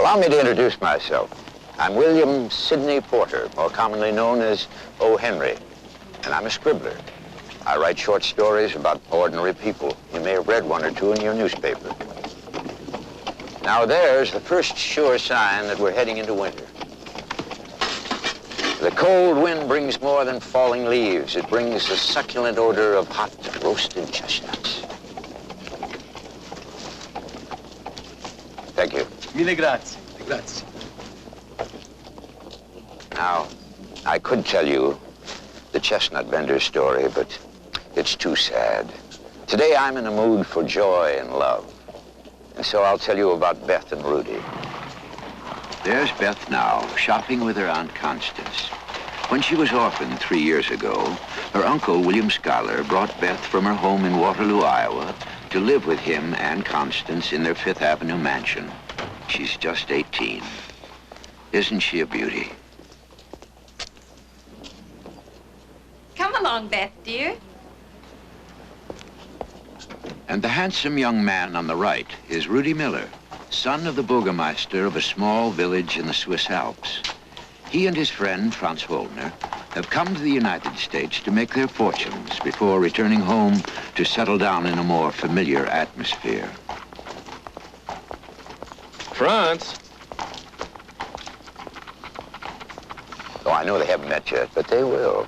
Allow me to introduce myself. I'm William Sidney Porter, more commonly known as O. Henry, and I'm a scribbler. I write short stories about ordinary people. You may have read one or two in your newspaper. Now there's the first sure sign that we're heading into winter. The cold wind brings more than falling leaves. It brings the succulent odor of hot roasted chestnuts. Thank you. Mille grazie. Grazie. Now, I could tell you the chestnut vendor's story, but it's too sad. Today I'm in a mood for joy and love. And so I'll tell you about Beth and Rudy. There's Beth now, shopping with her Aunt Constance. When she was orphaned 3 years ago, her uncle, William Schuyler, brought Beth from her home in Waterloo, Iowa, to live with him and Constance in their Fifth Avenue mansion. She's just 18. Isn't she a beauty? Come along, Beth, dear. And the handsome young man on the right is Rudy Miller, son of the burgomaster of a small village in the Swiss Alps. He and his friend, Franz Holdner, have come to the United States to make their fortunes before returning home to settle down in a more familiar atmosphere. Franz? Oh, I know they haven't met yet, but they will.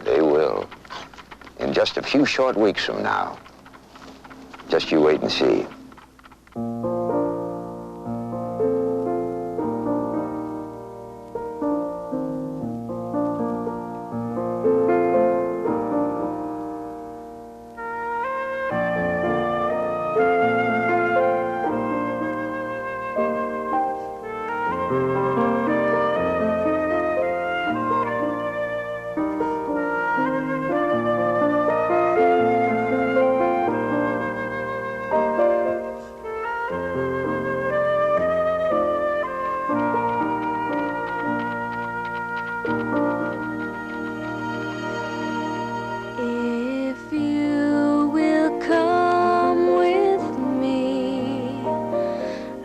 They will. In just a few short weeks from now. Just you wait and see.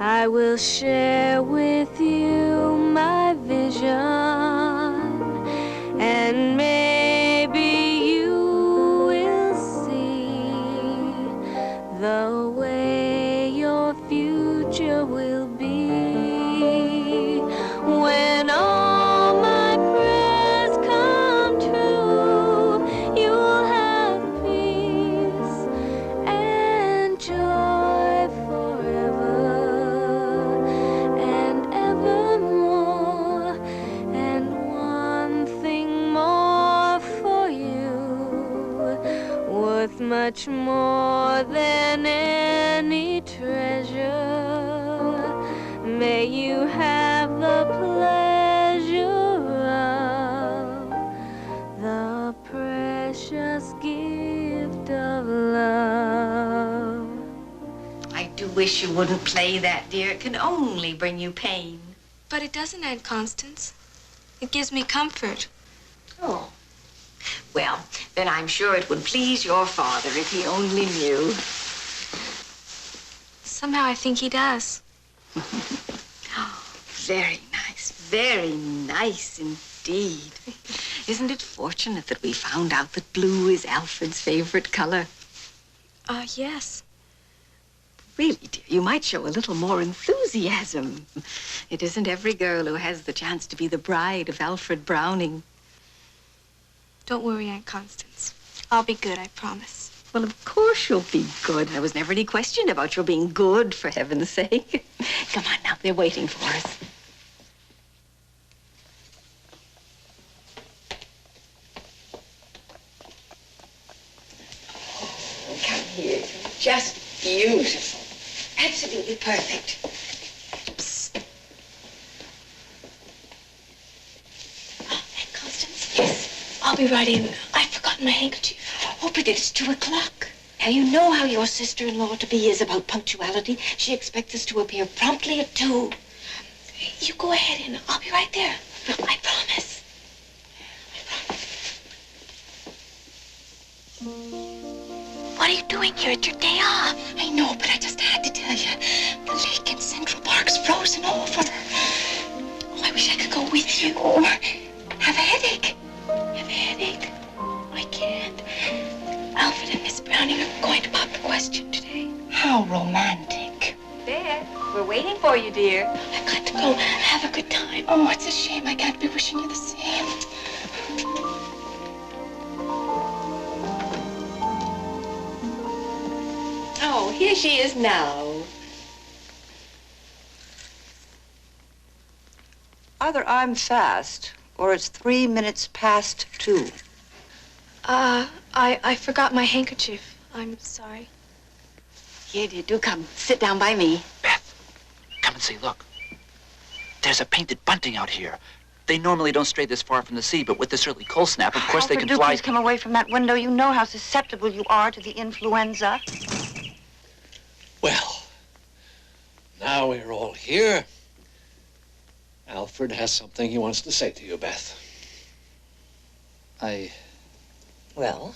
I will share with you my vision, and maybe you will see the way your future will be when all my prayers come true. You'll have peace and joy forever and evermore, and one thing more for you, worth much more than any treasure. May you have the pleasure of the precious gift of love. I do wish you wouldn't play that, dear. It can only bring you pain. But it doesn't, Aunt Constance. It gives me comfort. Oh. Well, then I'm sure it would please your father if he only knew. Somehow I think he does. Oh, very nice indeed. Isn't it fortunate that we found out that blue is Alfred's favorite color? Yes. Really, dear, you might show a little more enthusiasm. It isn't every girl who has the chance to be the bride of Alfred Browning. Don't worry, Aunt Constance. I'll be good, I promise. Well, of course you'll be good. There was never any question about your being good, for heaven's sake. Come on now, they're waiting for us. Come here. Just beautiful. Absolutely perfect. Psst. Oh, Aunt Constance? Yes. I'll be right in. I've forgotten my handkerchief. Oh, but it's 2 o'clock. Now, you know how your sister-in-law-to-be is about punctuality. She expects us to appear promptly at 2. You go ahead and I'll be right there. I promise. What are you doing here? It's your day off. I know, but I just had to tell you. The lake in Central Park's frozen over. Oh, have a headache. Have a headache. I can't. Alfred and Miss Browning are going to pop the question today. How romantic. There, we're waiting for you, dear. I've got to go. Have a good time. Oh, it's a shame I can't be wishing you the same. Oh, here she is now. Either I'm fast, or it's 3 minutes past 2. I forgot my handkerchief. I'm sorry. Here, dear, do come. Sit down by me. Beth, come and see, look. There's a painted bunting out here. They normally don't stray this far from the sea, but with this early cold snap, of course they can do fly. please come away from that window. You know how susceptible you are to the influenza. Well, now we're all here. Alfred has something he wants to say to you, Beth. Well?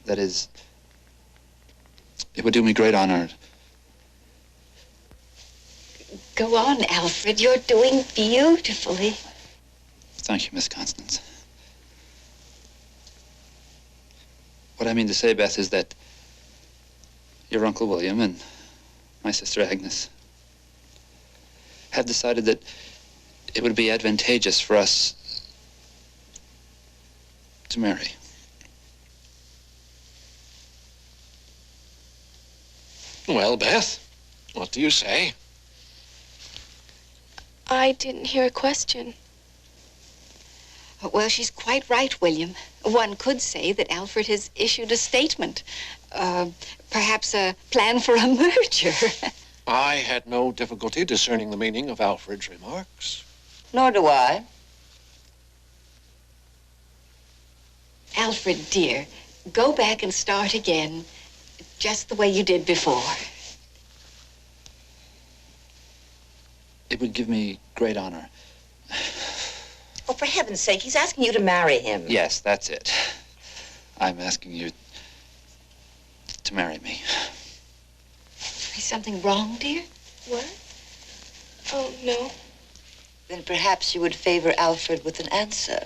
That is, it would do me great honor. Go on, Alfred. You're doing beautifully. Thank you, Miss Constance. What I mean to say, Beth, is that your Uncle William and my sister Agnes have decided that it would be advantageous for us to marry. Well, Beth, what do you say? I didn't hear a question. Well, she's quite right, William. One could say that Alfred has issued a statement. Perhaps a plan for a merger. I had no difficulty discerning the meaning of Alfred's remarks. Nor do I. Alfred, dear, go back and start again, just the way you did before. It would give me great honor. Oh, for heaven's sake, he's asking you to marry him. Yes, that's it. I'm asking you to marry me. Is something wrong, dear? What? Oh, no. Then perhaps you would favor Alfred with an answer.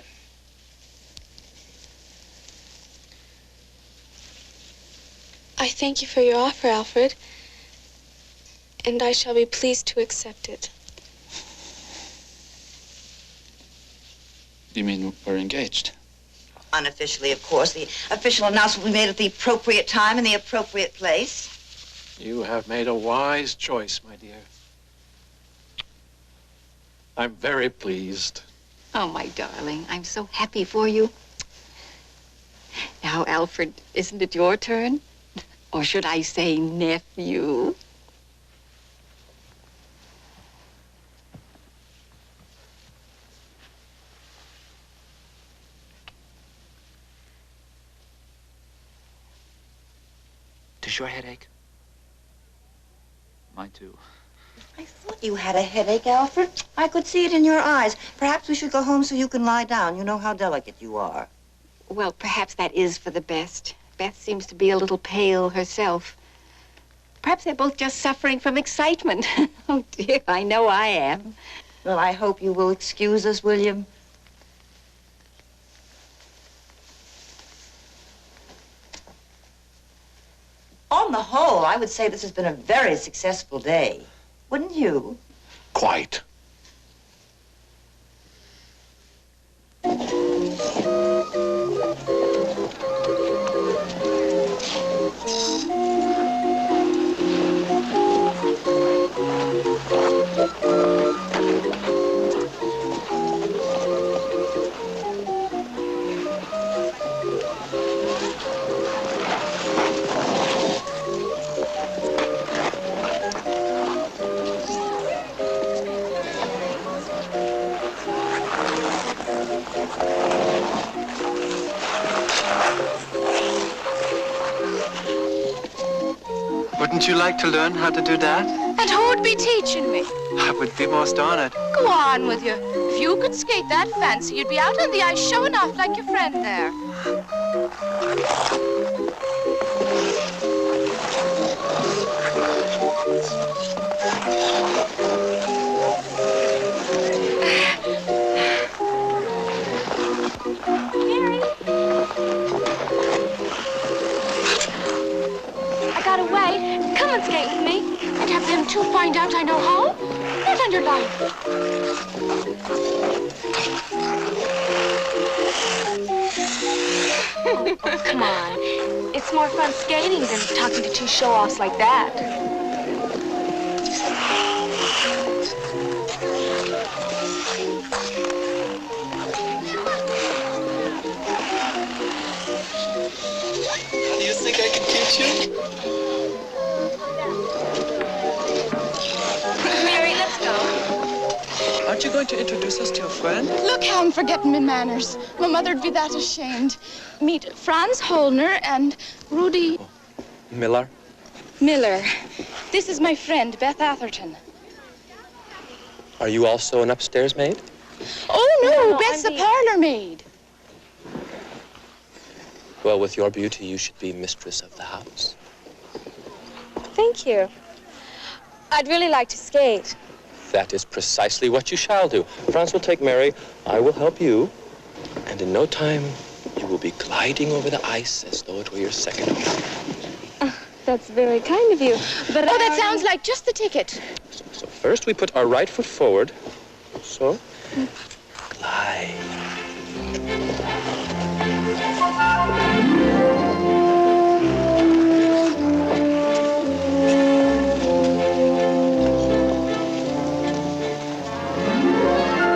I thank you for your offer, Alfred. And I shall be pleased to accept it. You mean we're engaged? Unofficially, of course. The official announcement will be made at the appropriate time in the appropriate place. You have made a wise choice, my dear. I'm very pleased. Oh, my darling, I'm so happy for you. Now, Alfred, isn't it your turn? Or should I say nephew? Does your head ache? Mine too. I thought you had a headache, Alfred. I could see it in your eyes. Perhaps we should go home so you can lie down. You know how delicate you are. Well, perhaps that is for the best. Beth seems to be a little pale herself. Perhaps they're both just suffering from excitement. Oh, dear, I know I am. Well, I hope you will excuse us, William. On the whole, I would say this has been a very successful day. Wouldn't you? Quite. Wouldn't you like to learn how to do that? And who'd be teaching me? I would be most honored. Go on with you. If you could skate that fancy, you'd be out on the ice showing off like your friend there. Come and skate with me. And have them two find out I know how. Not on your life. Oh, come on. It's more fun skating than talking to two show-offs like that. How do you think I can teach you? Mary, let's go. Aren't you going to introduce us to your friend? Look how I'm forgetting my manners. My mother'd be that ashamed. Meet Franz Holner and Rudy... Miller. Miller. This is my friend, Beth Atherton. Are you also an upstairs maid? Oh, no, No, Beth's I'm the the- parlor maid. Well, with your beauty, you should be mistress of the house. Thank you. I'd really like to skate. That is precisely what you shall do. Franz will take Mary, I will help you, and in no time, you will be gliding over the ice as though it were your second home. That's very kind of you. But Oh, that sounds like just the ticket. So first we put our right foot forward. So, glide.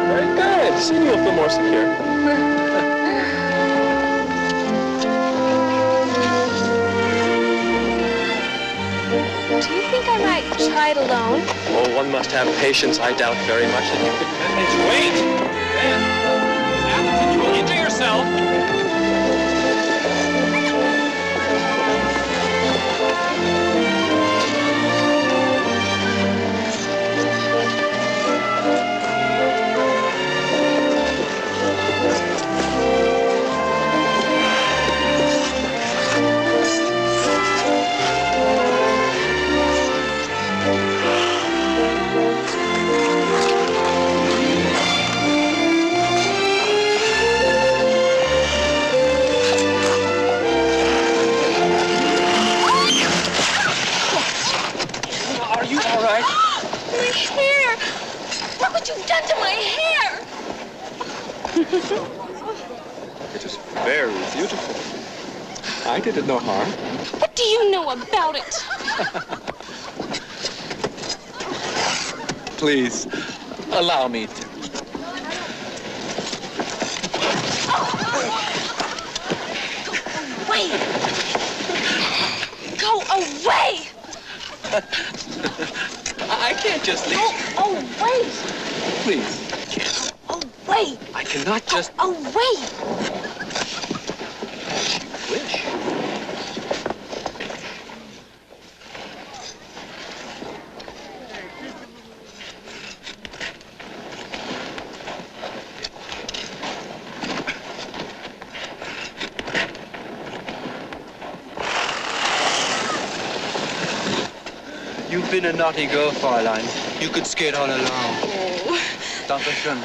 Very good. Soon you'll feel more secure. do you think I might try it alone? Oh, one must have patience. I doubt very much that you could manage. Wait! Ben, Atherton, you will injure yourself. Are you all right? My hair! Look what you've done to my hair! It is very beautiful. I did it no harm. What do you know about it? Please, allow me to. Wait! Go away! I can't just leave. Go away! Please, Go away! I cannot just Go away! wish. You've been a naughty girl, Fräulein. You could skate all along. Oh. Dankeschön.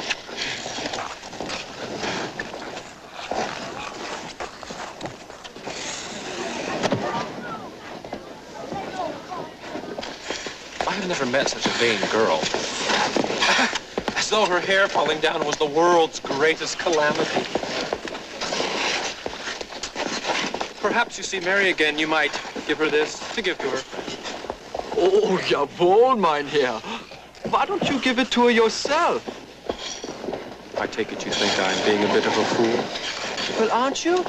I have never met such a vain girl. As though her hair falling down was the world's greatest calamity. Perhaps you see Mary again, you might give her this to give to her. Oh, jawohl, mein Herr. Why don't you give it to her yourself? I take it you think I'm being a bit of a fool. Well, aren't you?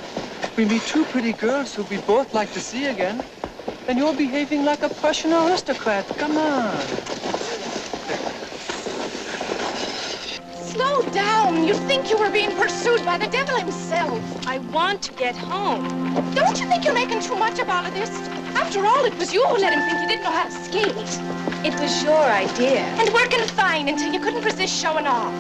We meet two pretty girls who we both like to see again. And you're behaving like a Prussian aristocrat. Come on. Slow down. You'd think you were being pursued by the devil himself. I want to get home. Don't you think you're making too much of all of this? After all, it was you who let him think you didn't know how to skate. It was your idea. And working fine until you couldn't resist showing off.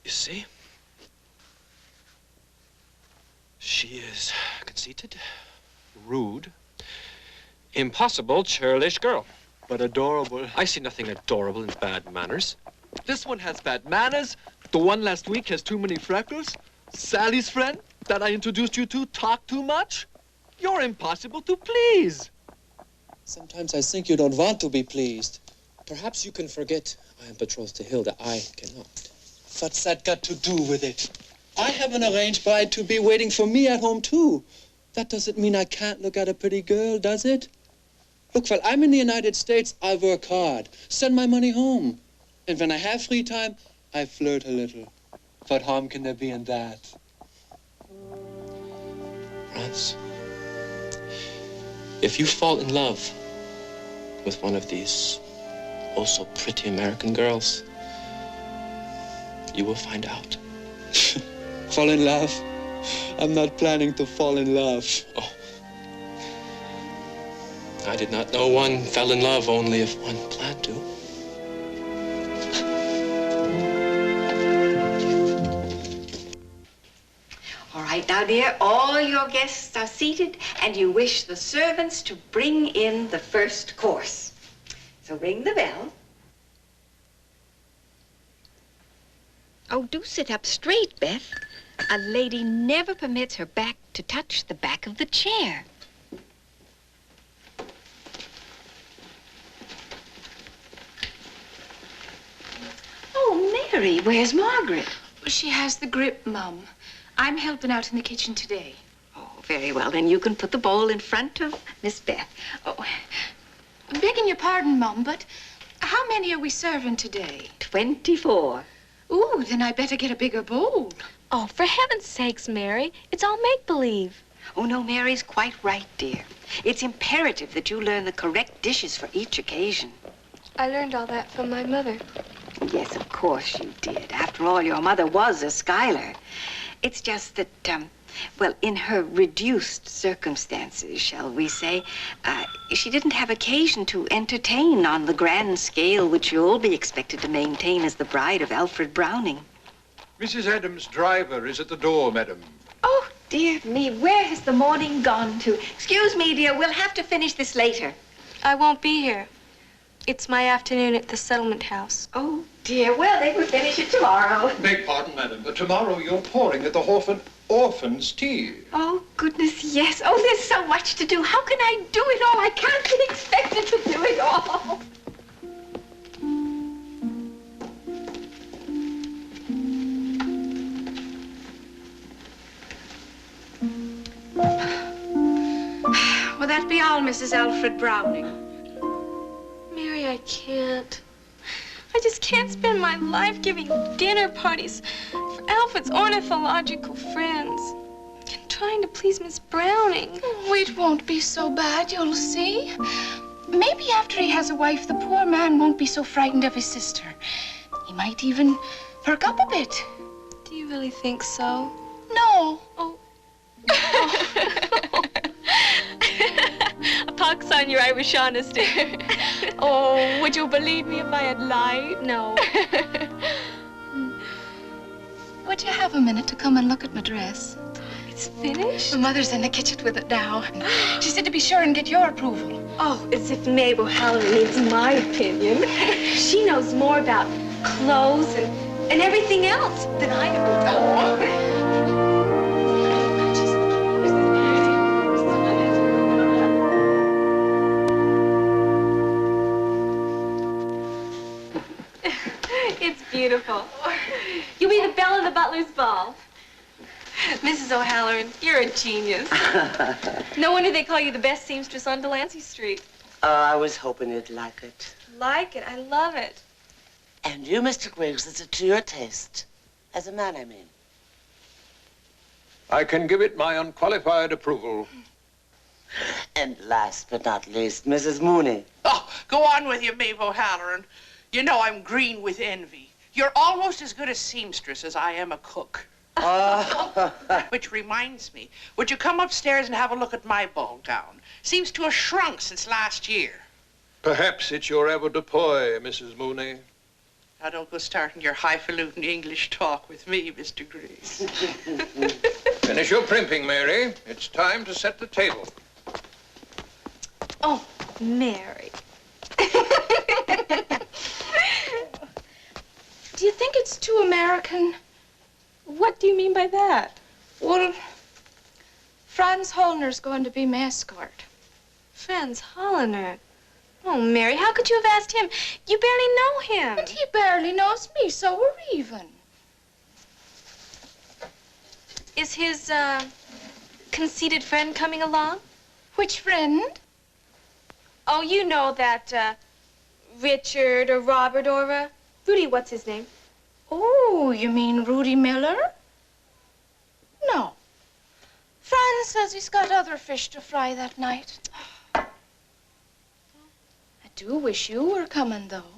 You see? She is conceited, rude, impossible, churlish girl. But adorable. I see nothing adorable in bad manners. This one has bad manners. The one last week has too many freckles. Sally's friend that I introduced you to talk too much. You're impossible to please. Sometimes I think you don't want to be pleased. Perhaps you can forget I am betrothed to Hilda. I cannot. What's that got to do with it? I have an arranged bride to be waiting for me at home, too. That doesn't mean I can't look at a pretty girl, does it? Look, while I'm in the United States, I work hard, send my money home. And when I have free time, I flirt a little. What harm can there be in that? Franz, if you fall in love with one of these oh-so pretty American girls, you will find out. Fall in love? I'm not planning to fall in love. Oh. I did not know one fell in love only if one planned to. All right, now, dear, all your guests are seated, and you wish the servants to bring in the first course. So ring the bell. Oh, do sit up straight, Beth. A lady never permits her back to touch the back of the chair. Oh, Mary, where's Margaret? She has the grip, Mum. I'm helping out in the kitchen today. Oh, very well. Then you can put the bowl in front of Miss Beth. Oh, I'm begging your pardon, Mum, but how many are we serving today? 24. Ooh, then I better get a bigger bowl. Oh, for heaven's sakes, Mary. It's all make-believe. Oh, no, Mary's quite right, dear. It's imperative that you learn the correct dishes for each occasion. I learned all that from my mother. Yes, of course you did. After all, your mother was a Schuyler. It's just that, well, in her reduced circumstances, shall we say, she didn't have occasion to entertain on the grand scale which you'll be expected to maintain as the bride of Alfred Browning. Mrs. Adams' driver is at the door, madam. Oh, dear me, where has the morning gone to? Excuse me, dear, we'll have to finish this later. I won't be here. It's my afternoon at the settlement house. Oh, dear, well, they will finish it tomorrow. Beg pardon, madam, but tomorrow you're pouring at the orphan's tea. Oh, goodness, yes. Oh, there's so much to do. How can I do it all? I can't be expected to do it all. Will that be all, Mrs. Alfred Browning? Mary, I can't. I just can't spend my life giving dinner parties for Alfred's ornithological friends and trying to please Miss Browning. Oh, it won't be so bad, you'll see. Maybe after he has a wife, the poor man won't be so frightened of his sister. He might even perk up a bit. Do you really think so? No. Oh. A pox on your Irish honesty. Oh, would you believe me if I had lied? No. Would you have a minute to come and look at my dress? It's finished? My mother's in the kitchen with it now. She said to be sure and get your approval. Oh, as if Mabel Halloran needs my opinion. She knows more about clothes and everything else than I ever do. It's beautiful. You'll be the belle of the butler's ball. Mrs. O'Halloran, you're a genius. No wonder they call you the best seamstress on Delancey Street. Oh, I was hoping you'd like it. Like it? I love it. And you, Mr. Griggs, is it to your taste? As a man, I mean. I can give it my unqualified approval. And last but not least, Mrs. Mooney. Oh, go on with you, Maeve O'Halloran. You know I'm green with envy. You're almost as good a seamstress as I am a cook. Which reminds me, would you come upstairs and have a look at my ball gown? Seems to have shrunk since last year. Perhaps it's your avoirdupois, Mrs. Mooney. Now, don't go starting your highfalutin English talk with me, Mr. Grace. Finish your primping, Mary. It's time to set the table. Oh, Mary. Do you think it's too American? What do you mean by that? Well, Franz Hollner's going to be my escort. Franz Hollner. Oh, Mary, how could you have asked him? You barely know him. And he barely knows me, so we're even. Is his, conceited friend coming along? Which friend? Oh, you know that, Richard or Robert or, Rudy, what's his name? Oh, you mean Rudy Miller? No. Franz says he's got other fish to fry that night. I do wish you were coming, though.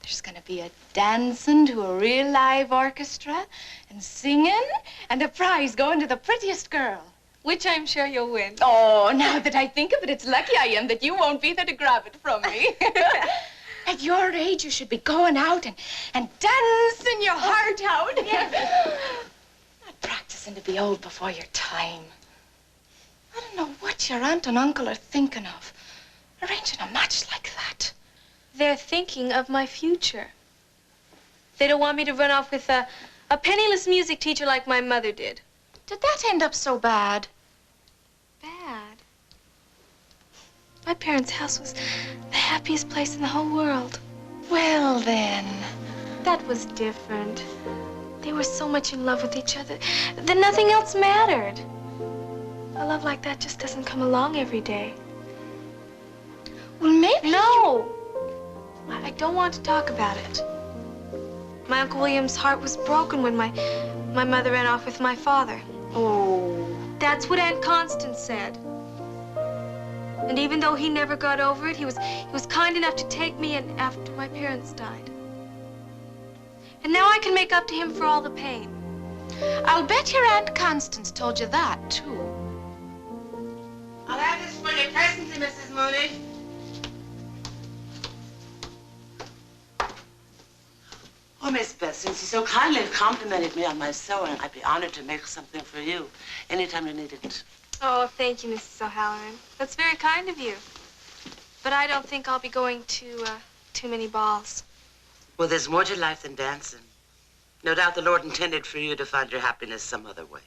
There's gonna be a dancing to a real live orchestra and singing and a prize going to the prettiest girl. Which I'm sure you'll win. Oh, now that I think of it, it's lucky I am that you won't be there to grab it from me. At your age, you should be going out and dancing your heart out. Not practicing to be old before your time. I don't know what your aunt and uncle are thinking of, arranging a match like that. They're thinking of my future. They don't want me to run off with a penniless music teacher like my mother did. Did that end up so bad? Bad? My parents' house was the happiest place in the whole world. Well, then. That was different. They were so much in love with each other that nothing else mattered. A love like that just doesn't come along every day. Well, maybe No! I don't want to talk about it. My Uncle William's heart was broken when my mother ran off with my father. Oh. That's what Aunt Constance said. And even though he never got over it, he was kind enough to take me in after my parents died. And now I can make up to him for all the pain. I'll bet your Aunt Constance told you that, too. I'll have this for you presently, Mrs. Mooney. Oh, Miss Beth, since you so kindly have complimented me on my sewing, I'd be honored to make something for you anytime you need it. Oh, thank you, Mrs. O'Halloran. That's very kind of you. But I don't think I'll be going to too many balls. Well, there's more to life than dancing. No doubt the Lord intended for you to find your happiness some other way.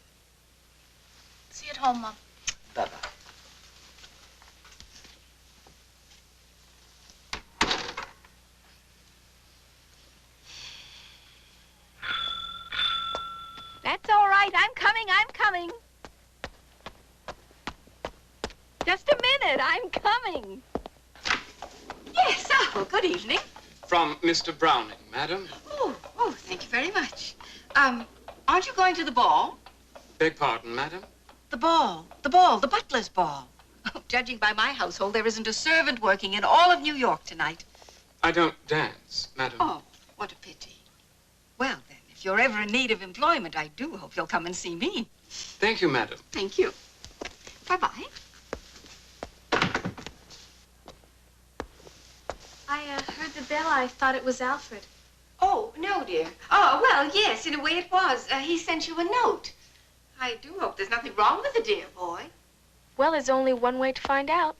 See you at home, Mom. Bye-bye. That's all right. I'm coming. Just a minute. I'm coming. Yes. Oh, good evening. From Mr. Browning, madam. Oh, thank you very much. Aren't you going to the ball? Beg pardon, madam? The butler's ball. Oh, judging by my household, there isn't a servant working in all of New York tonight. I don't dance, madam. Oh, what a pity. Well, then, if you're ever in need of employment, I do hope you'll come and see me. Thank you, madam. Thank you. Bye-bye. I heard the bell. I thought it was Alfred. Oh, no, dear. Oh, well, yes, in a way it was. He sent you a note. I do hope there's nothing wrong with the dear boy. Well, there's only one way to find out.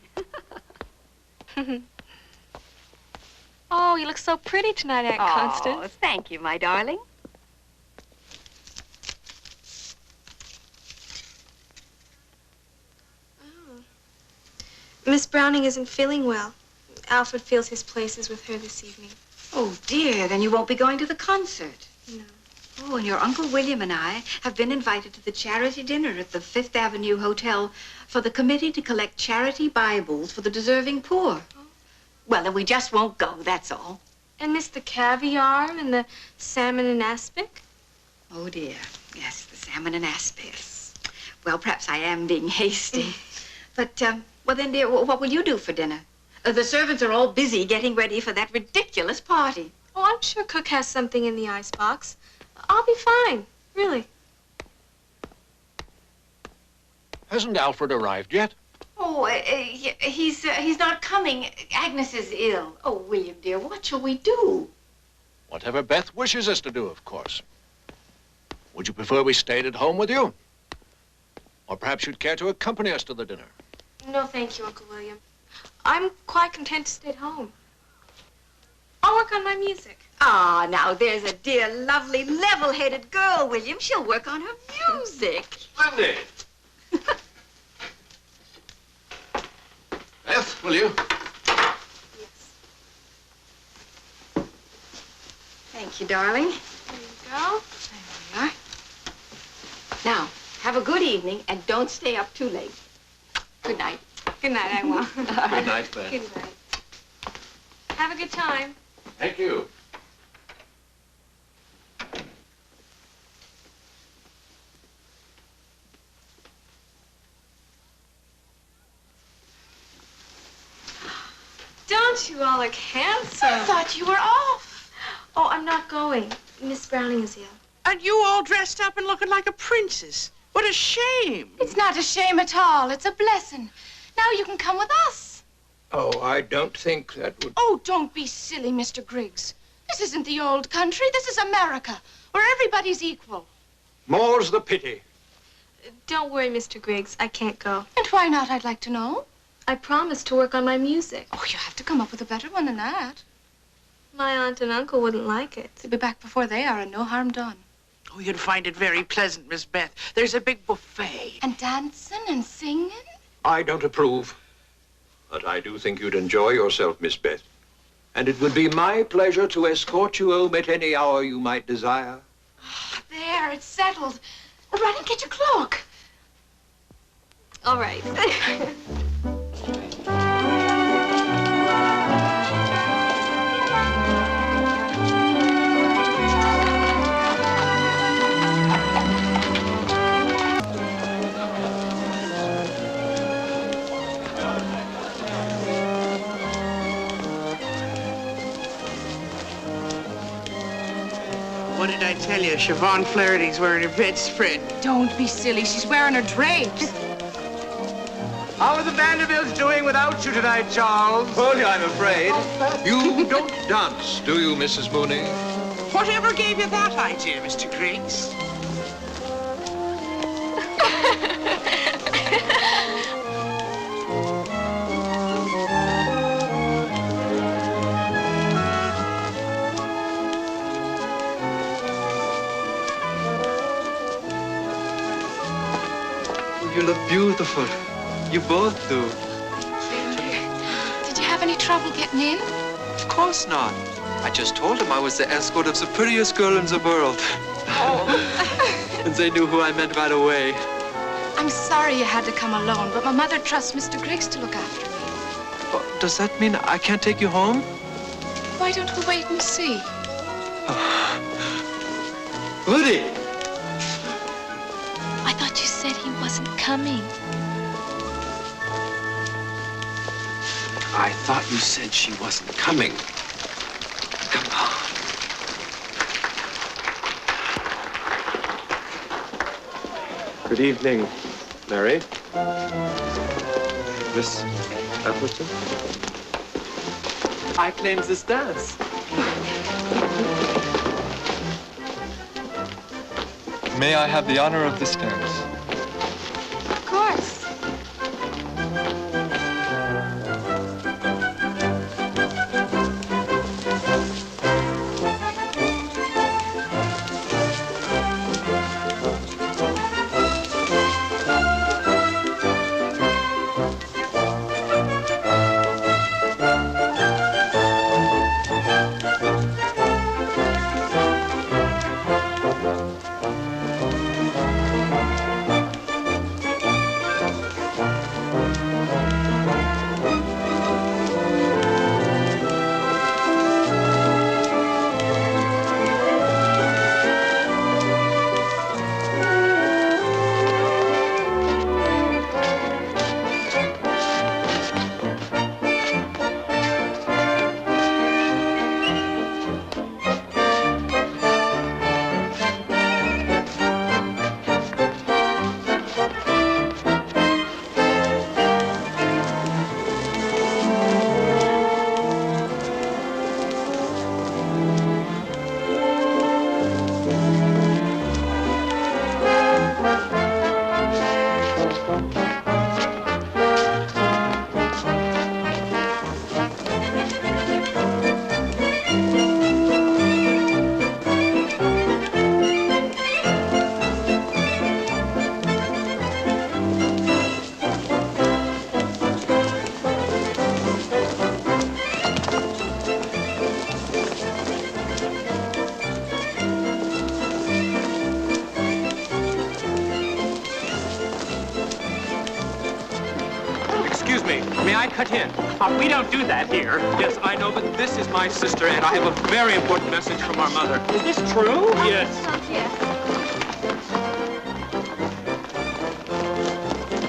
Oh, you look so pretty tonight, Aunt Constance. Oh, thank you, my darling. Oh. Miss Browning isn't feeling well. Alfred feels his place is with her this evening. Oh, dear, then you won't be going to the concert. No. Oh, and your Uncle William and I have been invited to the charity dinner at the Fifth Avenue Hotel for the committee to collect charity Bibles for the deserving poor. Oh. Well, then we just won't go, that's all. And miss the caviar and the salmon and aspic? Oh, dear. Yes, the salmon and aspic. Well, perhaps I am being hasty. But, well then, dear, what will you do for dinner? The servants are all busy getting ready for that ridiculous party. Oh, I'm sure Cook has something in the icebox. I'll be fine, really. Hasn't Alfred arrived yet? Oh, he's not coming. Agnes is ill. Oh, William, dear, what shall we do? Whatever Beth wishes us to do, of course. Would you prefer we stayed at home with you? Or perhaps you'd care to accompany us to the dinner? No, thank you, Uncle William. I'm quite content to stay at home. I'll work on my music. Ah, now there's a dear, lovely, level-headed girl, William. She'll work on her music. Splendid. Beth, will you? Yes. Thank you, darling. There you go. There we are. Now, have a good evening and don't stay up too late. Good night. Good night, I will. Good night, Beth. Good night. Have a good time. Thank you. Don't you all look handsome? I thought you were off. Oh, I'm not going. Miss Browning is ill. And you all dressed up and looking like a princess. What a shame. It's not a shame at all. It's a blessing. Now you can come with us. Oh, I don't think that would... Oh, don't be silly, Mr. Griggs. This isn't the old country. This is America, where everybody's equal. More's the pity. Don't worry, Mr. Griggs. I can't go. And why not, I'd like to know? I promised to work on my music. Oh, you have to come up with a better one than that. My aunt and uncle wouldn't like it. They'll be back before they are, and no harm done. Oh, you'd find it very pleasant, Miss Beth. There's a big buffet. And dancing and singing. I don't approve. But I do think you'd enjoy yourself, Miss Beth. And it would be my pleasure to escort you home at any hour you might desire. There, it's settled. Run and get your cloak. All right. What did I tell you? Siobhan Flaherty's wearing her bedspread. Don't be silly. She's wearing her drapes. How are the Vanderbilts doing without you tonight, Charles? Poorly, I'm afraid. You don't dance, do you, Mrs. Mooney? Whatever gave you that idea, Mr. Griggs? You look beautiful. You both do. Did you have any trouble getting in? Of course not. I just told them I was the escort of the prettiest girl in the world. Oh. And they knew who I meant right away. I'm sorry you had to come alone, but my mother trusts Mr. Griggs to look after me. Oh, does that mean I can't take you home? Why don't we wait and see? Woody! I thought you said he wasn't coming. I thought you said she wasn't coming. Come on. Good evening, Mary. Miss Appleton. I claim this dance. May I have the honor of this dance? Of course. May I cut in? We don't do that here. Yes, I know, but this is my sister, and I have a very important message from our mother. Is this true? Yes.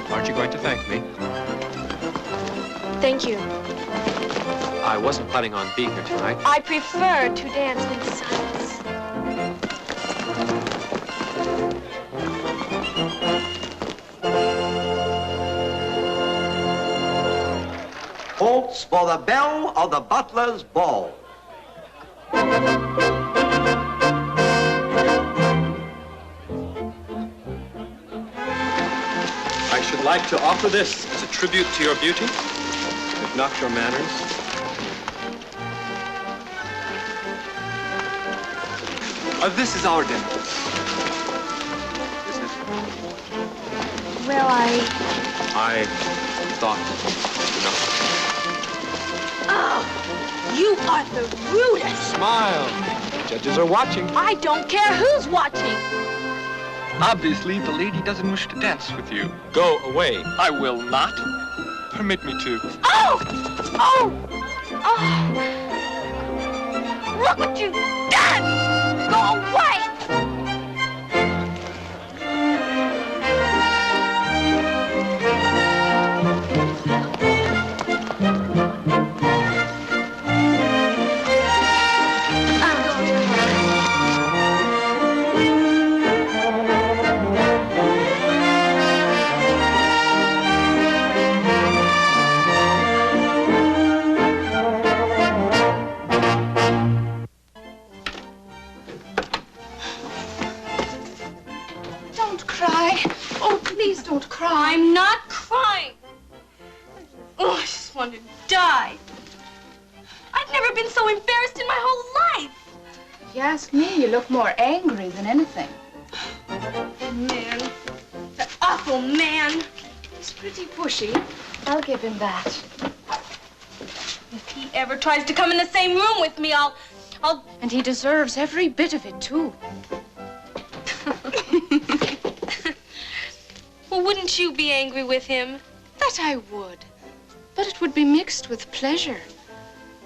Aren't you going to thank me? Thank you. I wasn't planning on being here tonight. I prefer to dance in silence. Halts for the bell of the butler's ball. I should like to offer this as a tribute to your beauty, if not your manners. This is our dinner. Isn't it? Well, I thought, Oh, you are the rudest. Smile. The judges are watching. I don't care who's watching. Obviously, the lady doesn't wish to dance with you. Go away. I will not. Permit me to. Oh! Oh! Oh! Look what you've done! Go away! I'm not crying. Oh, I just want to die. I've never been so embarrassed in my whole life. If you ask me, you look more angry than anything. Man, that awful man. He's pretty pushy. I'll give him that. If he ever tries to come in the same room with me, I'll... And he deserves every bit of it, too. Well, wouldn't you be angry with him? That I would. But it would be mixed with pleasure.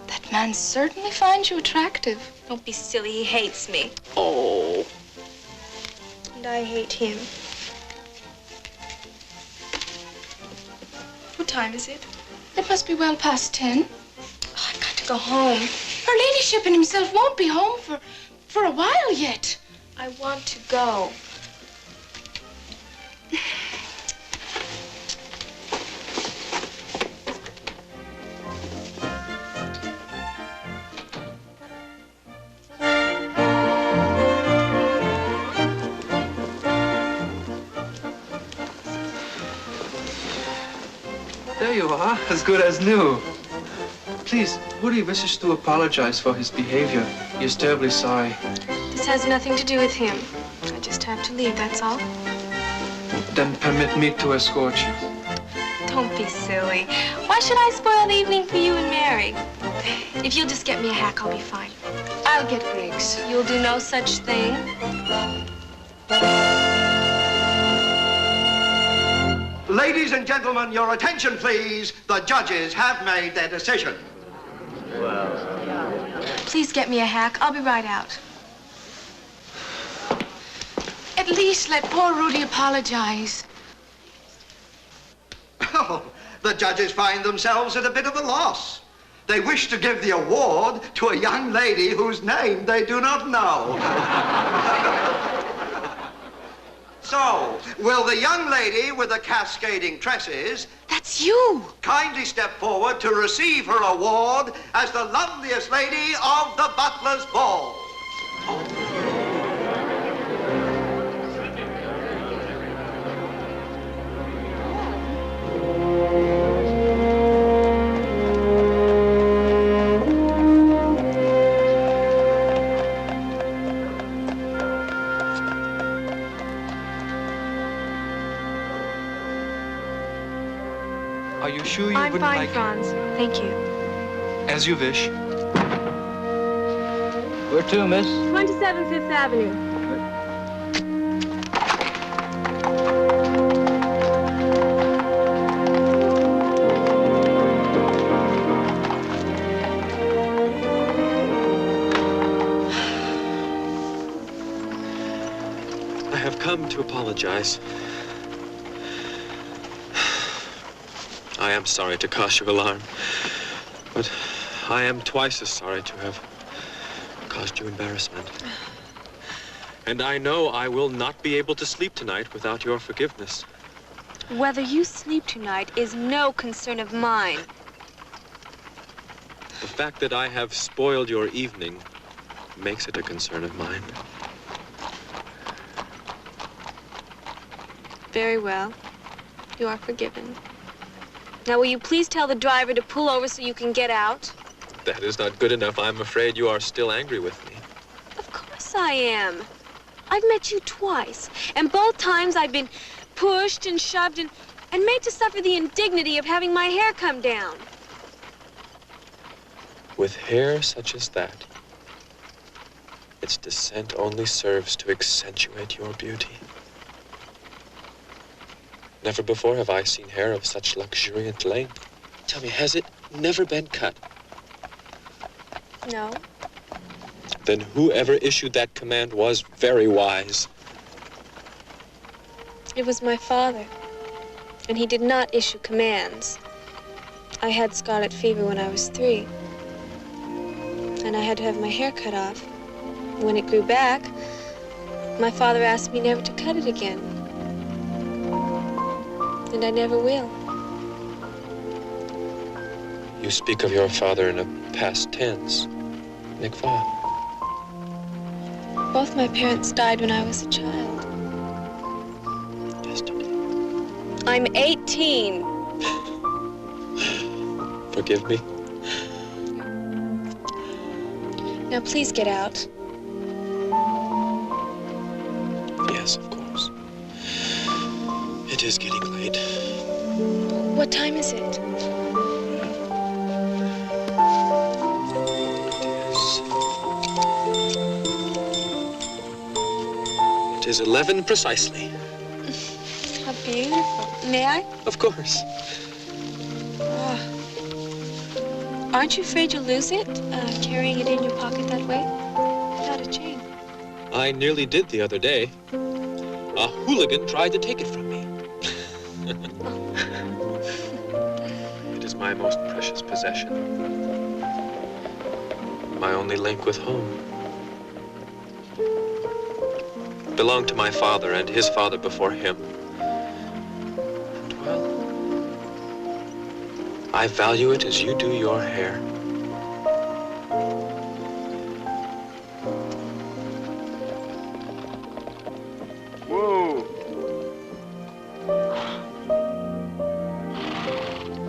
That man certainly finds you attractive. Don't be silly. He hates me. Oh. And I hate him. What time is it? It must be well past 10. Oh, I've got to go home. Her ladyship and himself won't be home for a while yet. I want to go. There you are, as good as new. Please, Woody wishes to apologize for his behavior. He is terribly sorry. This has nothing to do with him. I just have to leave, that's all. Then permit me to escort you. Don't be silly. Why should I spoil the evening for you and Mary? If you'll just get me a hack, I'll be fine. I'll get Griggs. You'll do no such thing? Ladies and gentlemen, your attention, please. The judges have made their decision. Please get me a hack. I'll be right out. At least let poor Rudy apologize. Oh, the judges find themselves at a bit of a loss. They wish to give the award to a young lady whose name they do not know. So, will the young lady with the cascading tresses... That's you! ...kindly step forward to receive her award as the loveliest lady of the Butler's Ball? Are you sure you I'm wouldn't fine, like... Franz. Thank you. As you wish. Where to, miss? 27 Fifth Avenue. have come to apologize. I am sorry to cause you alarm, but I am twice as sorry to have caused you embarrassment. And I know I will not be able to sleep tonight without your forgiveness. Whether you sleep tonight is no concern of mine. The fact that I have spoiled your evening makes it a concern of mine. Very well. You are forgiven. Now, will you please tell the driver to pull over so you can get out? That is not good enough. I'm afraid you are still angry with me. Of course I am. I've met you twice, and both times I've been pushed and shoved and made to suffer the indignity of having my hair come down. With hair such as that, its descent only serves to accentuate your beauty. Never before have I seen hair of such luxuriant length. Tell me, has it never been cut? No. Then whoever issued that command was very wise. It was my father, and he did not issue commands. I had scarlet fever when I was 3, and I had to have my hair cut off. When it grew back, my father asked me never to cut it again. And I never will. You speak of your father in a past tense. McFaul. Both my parents died when I was a child. Yesterday. I'm 18. Forgive me. Now please get out. Yes, of course. It is getting late. What time is it? It is 11 precisely. How beautiful. May I? Of course. Oh. Aren't you afraid you'll lose it, carrying it in your pocket that way? Without a chain. I nearly did the other day. A hooligan tried to take it from me. It is my most precious possession. My only link with home. It belonged to my father and his father before him. And well, I value it as you do your hair. Whoa.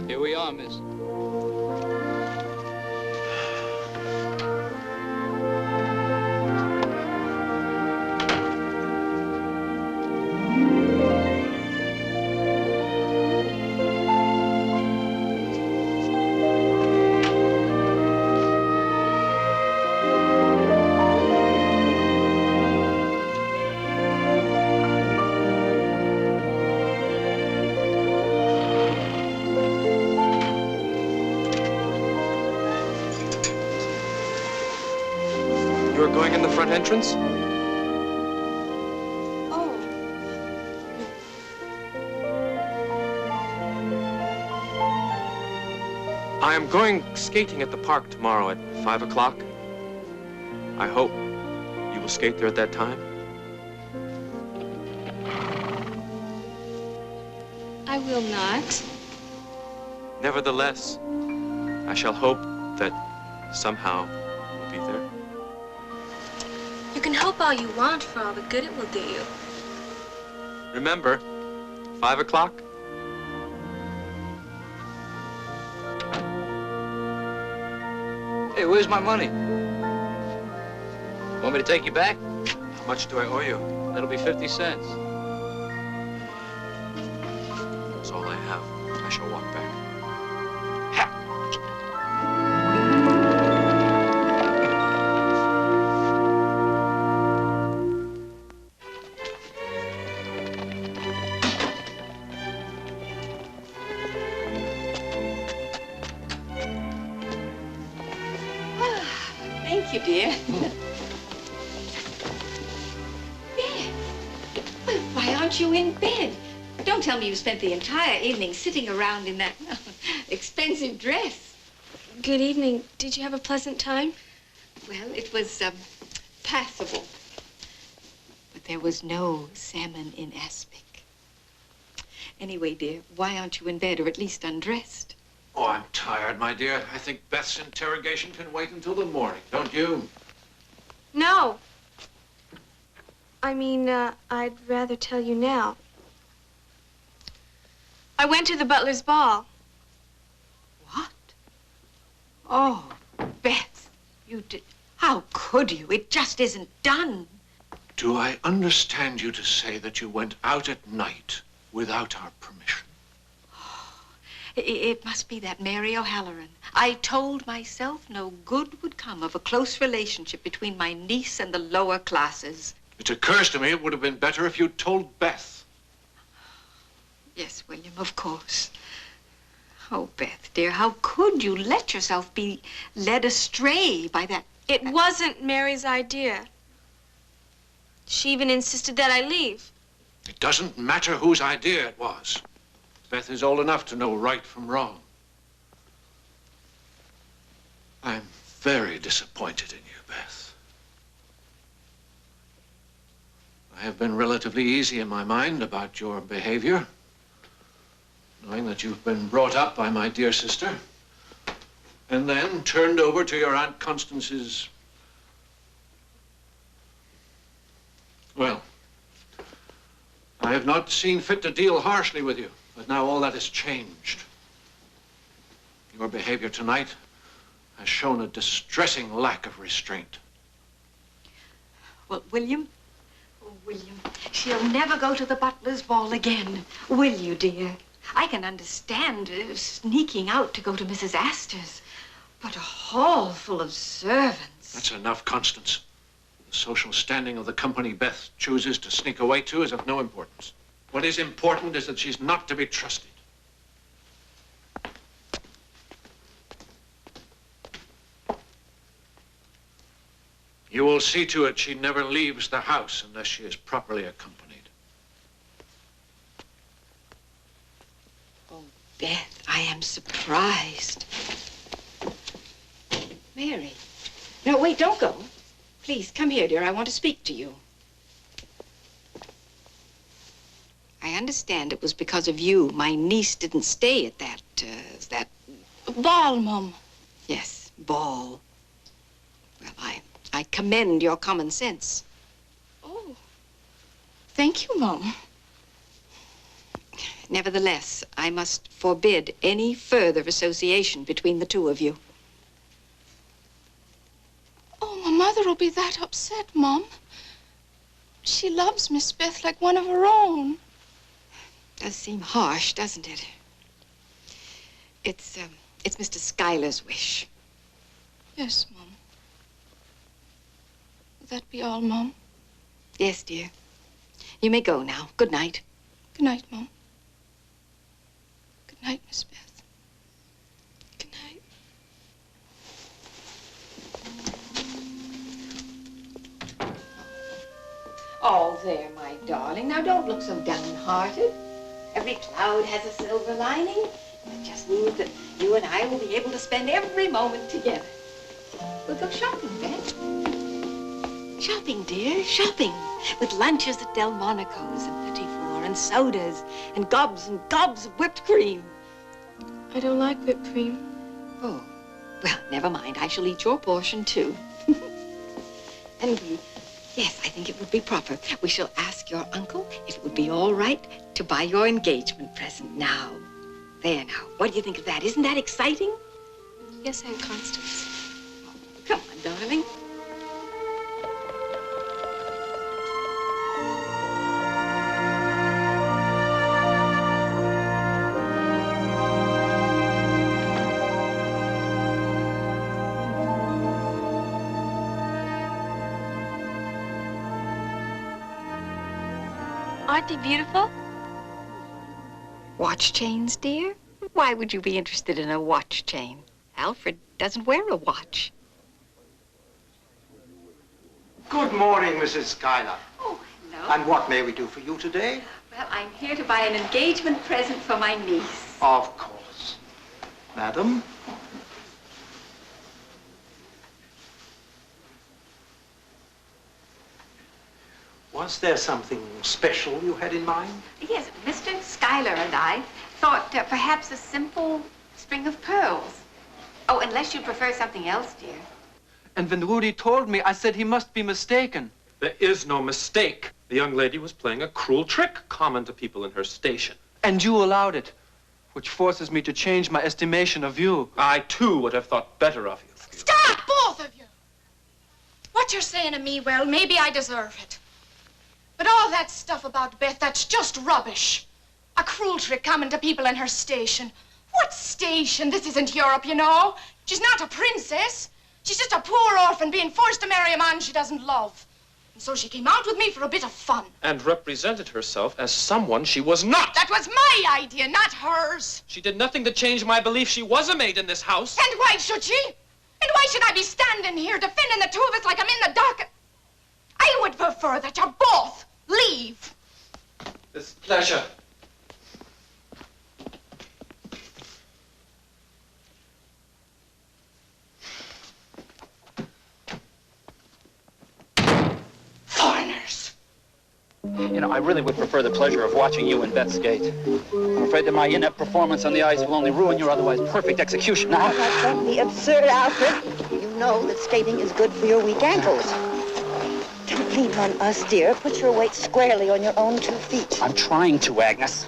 Here we are, miss. You are going in the front entrance? Oh. I am going skating at the park tomorrow at 5 o'clock. I hope you will skate there at that time. I will not. Nevertheless, I shall hope that somehow you'll be there. You can hope all you want for all the good it will do you. Remember, 5 o'clock? Hey, where's my money? Want me to take you back? How much do I owe you? That'll be 50 cents. That's all I have. I shall walk back. Thank you, dear. aren't you in bed? Don't tell me you spent the entire evening sitting around in that expensive dress. Good evening. Did you have a pleasant time? Well, it was passable. But there was no salmon in aspic. Anyway, dear, why aren't you in bed, or at least undressed? Oh, I'm tired, my dear. I think Beth's interrogation can wait until the morning, don't you? No. I mean, I'd rather tell you now. I went to the butler's ball. What? Oh, Beth, you did. How could you? It just isn't done. Do I understand you to say that you went out at night without our permission? It must be that Mary O'Halloran. I told myself no good would come of a close relationship between my niece and the lower classes. It occurs to me it would have been better if you'd told Beth. Yes, William, of course. Oh, Beth, dear, how could you let yourself be led astray by that? It wasn't Mary's idea. She even insisted that I leave. It doesn't matter whose idea it was. Beth is old enough to know right from wrong. I'm very disappointed in you, Beth. I have been relatively easy in my mind about your behavior, knowing that you've been brought up by my dear sister and then turned over to your Aunt Constance's... Well, I have not seen fit to deal harshly with you, but now all that has changed. Your behavior tonight has shown a distressing lack of restraint. Well, William, oh, William, she'll never go to the butler's ball again. Will you, dear? I can understand sneaking out to go to Mrs. Astor's, but a hall full of servants. That's enough, Constance. The social standing of the company Beth chooses to sneak away to is of no importance. What is important is that she's not to be trusted. You will see to it she never leaves the house unless she is properly accompanied. Oh, Beth, I am surprised. Mary. No, wait, don't go. Please, come here, dear. I want to speak to you. I understand it was because of you my niece didn't stay at that Ball, Mum. Yes, ball. Well, I commend your common sense. Oh, thank you, Mum. Nevertheless, I must forbid any further association between the two of you. Oh, my mother will be that upset, Mum. She loves Miss Beth like one of her own. Does seem harsh, doesn't it? It's Mr. Schuyler's wish. Yes, Mum. Will that be all, Mum? Yes, dear. You may go now. Good night. Good night, Mum. Good night, Miss Beth. Good night. Oh, there, my darling. Now, don't look so downhearted. Every cloud has a silver lining. It just means that you and I will be able to spend every moment together. We'll go shopping, Beth. Shopping, dear, shopping. With lunches at Delmonico's and Petit Four and sodas and gobs of whipped cream. I don't like whipped cream. Oh, well, never mind. I shall eat your portion, too. And yes, I think it would be proper. We shall ask your uncle if it would be all right to buy your engagement present now. There now. What do you think of that? Isn't that exciting? Yes, Aunt Constance. Come on, darling. Aren't they beautiful? Watch chains, dear? Why would you be interested in a watch chain? Alfred doesn't wear a watch. Good morning, Mrs. Schuyler. Oh, hello, And what may we do for you today? Well, I'm here to buy an engagement present for my niece. Of course. Madam? Was there something special you had in mind? Yes, Mr. Schuyler and I thought perhaps a simple string of pearls. Oh, unless you prefer something else, dear. And when Rudy told me, I said he must be mistaken. There is no mistake. The young lady was playing a cruel trick common to people in her station. And you allowed it, which forces me to change my estimation of you. I, too, would have thought better of you. Stop, both of you! What you're saying to me, well, maybe I deserve it. But all that stuff about Beth, that's just rubbish. A cruel trick common to people in her station. What station? This isn't Europe, you know. She's not a princess. She's just a poor orphan being forced to marry a man she doesn't love. And so she came out with me for a bit of fun. And represented herself as someone she was not. That was my idea, not hers. She did nothing to change my belief she was a maid in this house. And why should she? And why should I be standing here defending the two of us like I'm in the dark? I would prefer that you both leave. With pleasure. Foreigners. You know, I really would prefer the pleasure of watching you in Beth's gate. I'm afraid that my inept performance on the ice will only ruin your otherwise perfect execution. Now, Now, don't be absurd, Alfred. You know that skating is good for your weak ankles. Don't lean on us, dear. Put your weight squarely on your own 2 feet. I'm trying to, Agnes.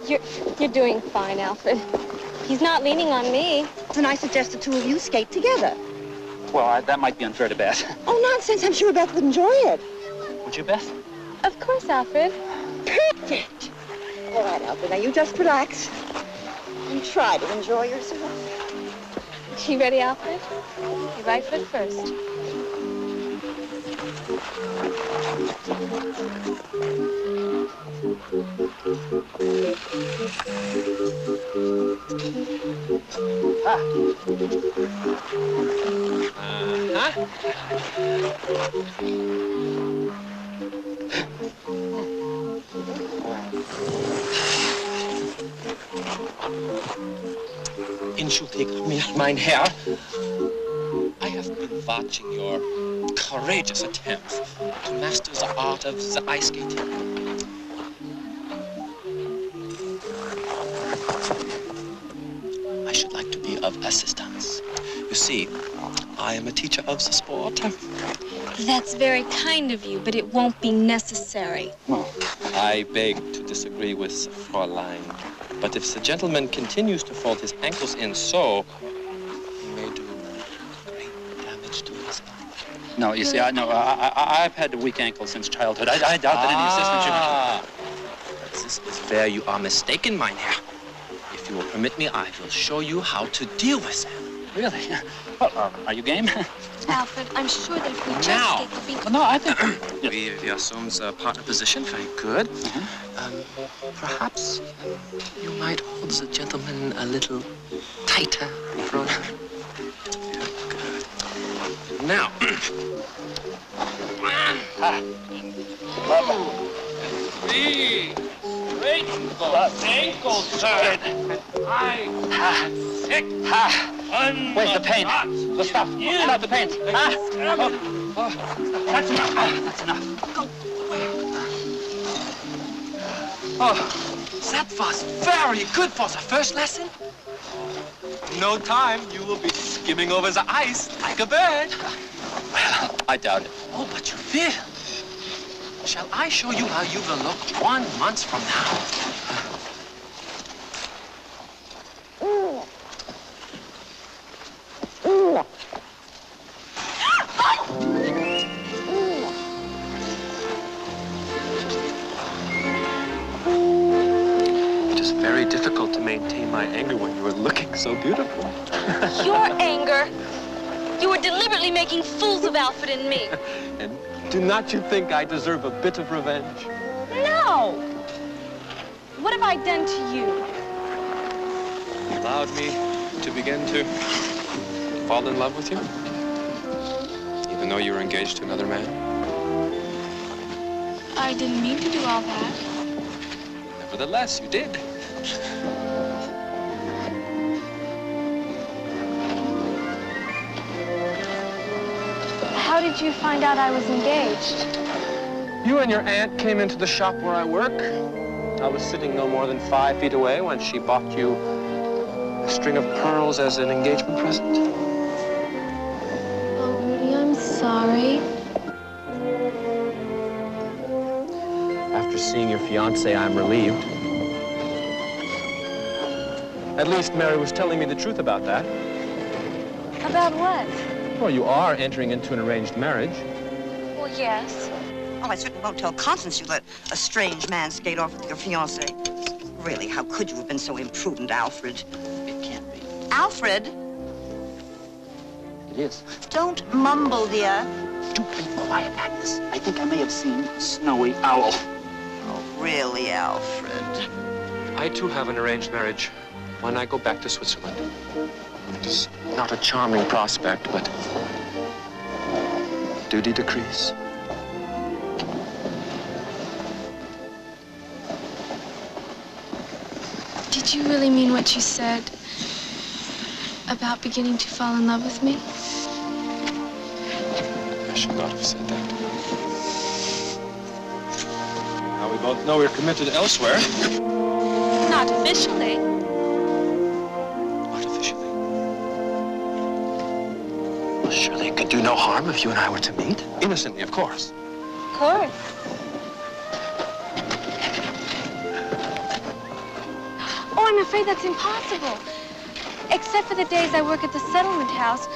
You're doing fine, Alfred. He's not leaning on me. Then I suggest the two of you skate together. Well, that might be unfair to Beth. Oh, nonsense. I'm sure Beth would enjoy it. Would you, Beth? Of course, Alfred. Perfect. All right, Alfred. Now you just relax and try to enjoy yourself. You ready, Alfred? Your right foot first. Entschuldigt mich, mein Herr. I have been watching your courageous attempts to master the art of the ice skating. I should like to be of assistance. You see, I am a teacher of the sport. That's very kind of you, but it won't be necessary. I beg to disagree with Fräulein, but if the gentleman continues to fold his ankles in so, he may do great damage to his life. No, you see, I've had weak ankles since childhood. I doubt that any assistance But this is where you are mistaken, mein Herr. If you will permit me, I will show you how to deal with them. Really? Well, are you game? Alfred, I'm sure that if we just Now. get the beat... No, I think we assume the partner position. Very good. Perhaps you might hold the gentleman a little tighter, Fräulein. Good. Now. Three. Great ankle turn. Six. Where's the paint? The stuff. Pull out the paint. That's enough. That's enough. Go away. Oh, that was very good for the first lesson. In no time, you will be skimming over the ice like a bird. Well, I doubt it. Oh, but you will. Shall I show you how you will look 1 month from now? It is very difficult to maintain my anger when you are looking so beautiful. Your anger. You were deliberately making fools of Alfred and me. And do not you think I deserve a bit of revenge? No. What have I done to you? You allowed me to begin to fall in love with you? Even though you were engaged to another man? I didn't mean to do all that. Nevertheless, you did. How did you find out I was engaged? You and your aunt came into the shop where I work. I was sitting no more than 5 feet away when she bought you a string of pearls as an engagement present. Oh, Rudy, I'm sorry. After seeing your fiancé, I'm relieved. At least Mary was telling me the truth about that. About what? Well, you are entering into an arranged marriage. Well, yes. Oh, I certainly won't tell Constance you let a strange man skate off with your fiancé. Really, how could you have been so imprudent, Alfred? It can't be. Alfred? It is. Don't mumble, dear. Do be quiet, Agnes. I think I may have seen a snowy owl. Oh, really, Alfred? I, too, have an arranged marriage when I go back to Switzerland. It is not a charming prospect, but duty decrees. Did you really mean what you said about beginning to fall in love with me? I should not have said that. Now we both know we're committed elsewhere. Not officially. Not officially. Well, surely it could do no harm if you and I were to meet. Innocently, of course. Of course. Oh, I'm afraid that's impossible. Except for the days I work at the settlement house,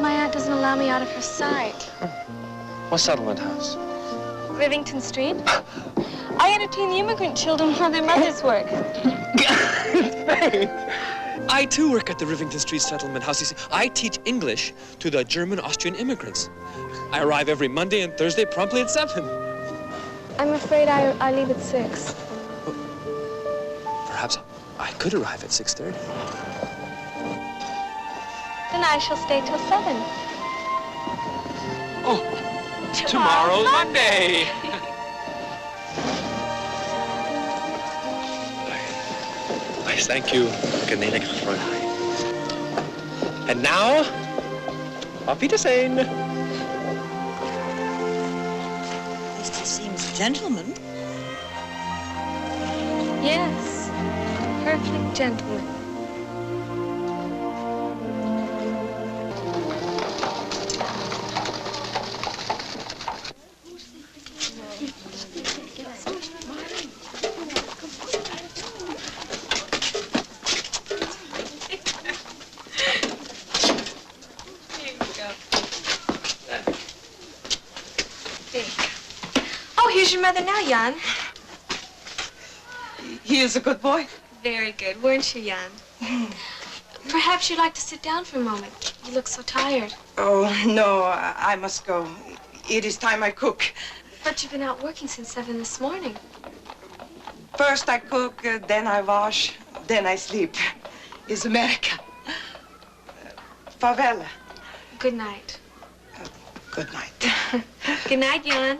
my aunt doesn't allow me out of her sight. What settlement house? Rivington Street. I entertain the immigrant children while their mothers work. I, too, work at the Rivington Street Settlement House. You see, I teach English to the German Austrian immigrants. I arrive every Monday and Thursday promptly at 7. I'm afraid I leave at 6. Perhaps I could arrive at 6:30. Then I shall stay till 7. Oh, tomorrow's Monday. I thank you, gnädige Fräulein. And now, auf Wiedersehen. At least he seems a gentleman. Yes, perfect gentleman. Here's your mother now, Jan. He is a good boy. Very good, weren't you, Jan? Perhaps you'd like to sit down for a moment. You look so tired. Oh, no, I must go. It is time I cook. But you've been out working since 7 this morning. First I cook, then I wash, then I sleep. It's America. Farewell. Good night. Good night. Good night, Jan.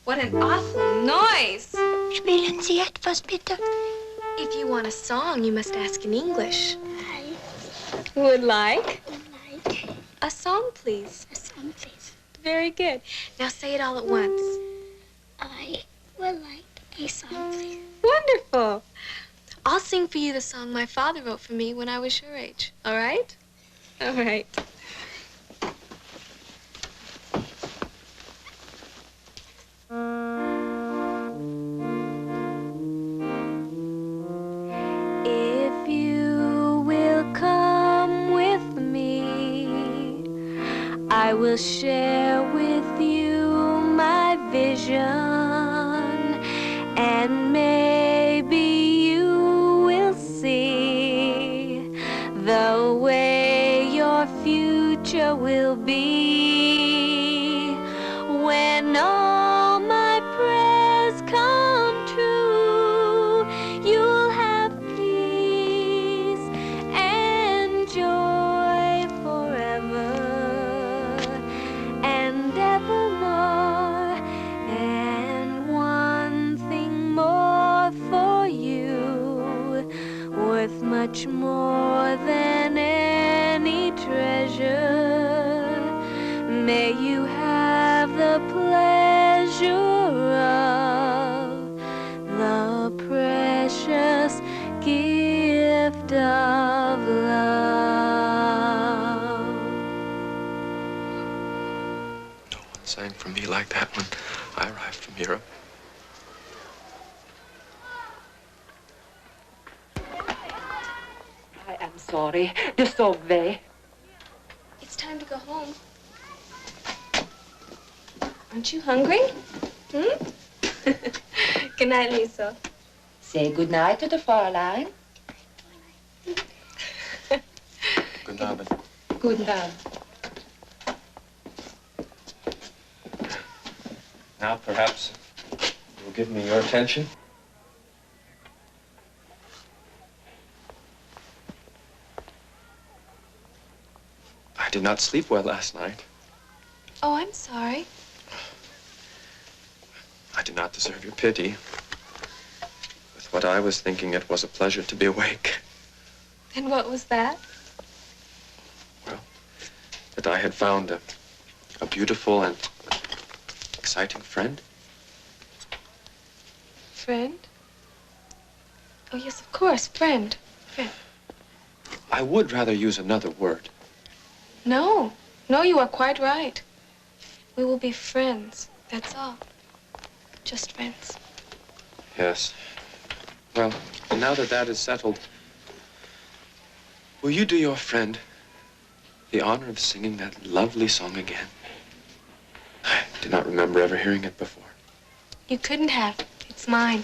What an awful noise. Spielen Sie etwas, bitte? If you want a song, you must ask in English. Would like? A song, please. A song, please. Very good. Now say it all at once. I would like a song, please. Wonderful. I'll sing for you the song my father wrote for me when I was your age. All right? All right. If you will come with me, I will share with you my vision, and maybe you will see the way your future will be when all my prayers come true. You'll have peace and much more than any treasure. May you have the pleasure of the precious gift of love. No one sang for me like that when I arrived from Europe. I am sorry. Désolé. It's time to go home. Aren't you hungry? Good night, Lisa. Say good night to the Fräulein. Good Abend. Guten Abend. Now, perhaps you'll give me your attention. I did not sleep well last night. Oh, I'm sorry. I do not deserve your pity. With what I was thinking, it was a pleasure to be awake. And what was that? That I had found a beautiful and exciting friend. Friend? Oh, yes, of course, friend. Friend. I would rather use another word. No, no, you are quite right. We will be friends, that's all. Just friends. Yes. Well, now that that is settled, will you do your friend the honor of singing that lovely song again? I do not remember ever hearing it before. You couldn't have. It's mine.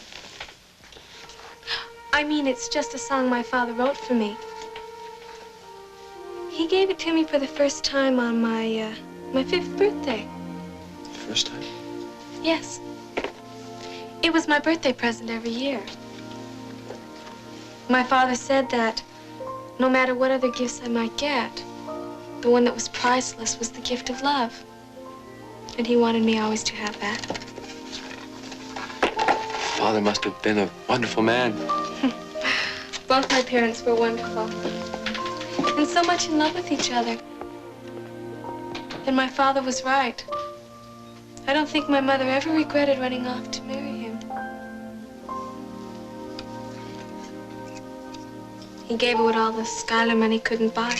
I mean, it's just a song my father wrote for me. He gave it to me for the first time on my 5th birthday. First time? Yes. It was my birthday present every year. My father said that no matter what other gifts I might get, the one that was priceless was the gift of love. And he wanted me always to have that. Father must have been a wonderful man. Both my parents were wonderful. And so much in love with each other. And my father was right. I don't think my mother ever regretted running off to marry him. He gave her what all the Schuyler money couldn't buy.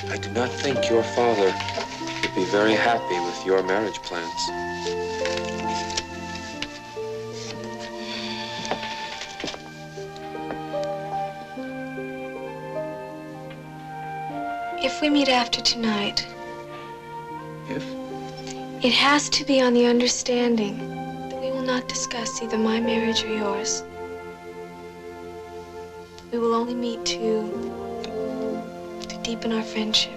I do not think your father would be very happy with your marriage plans. If we meet after tonight, If? it has to be on the understanding that we will not discuss either my marriage or yours. We will only meet to deepen our friendship.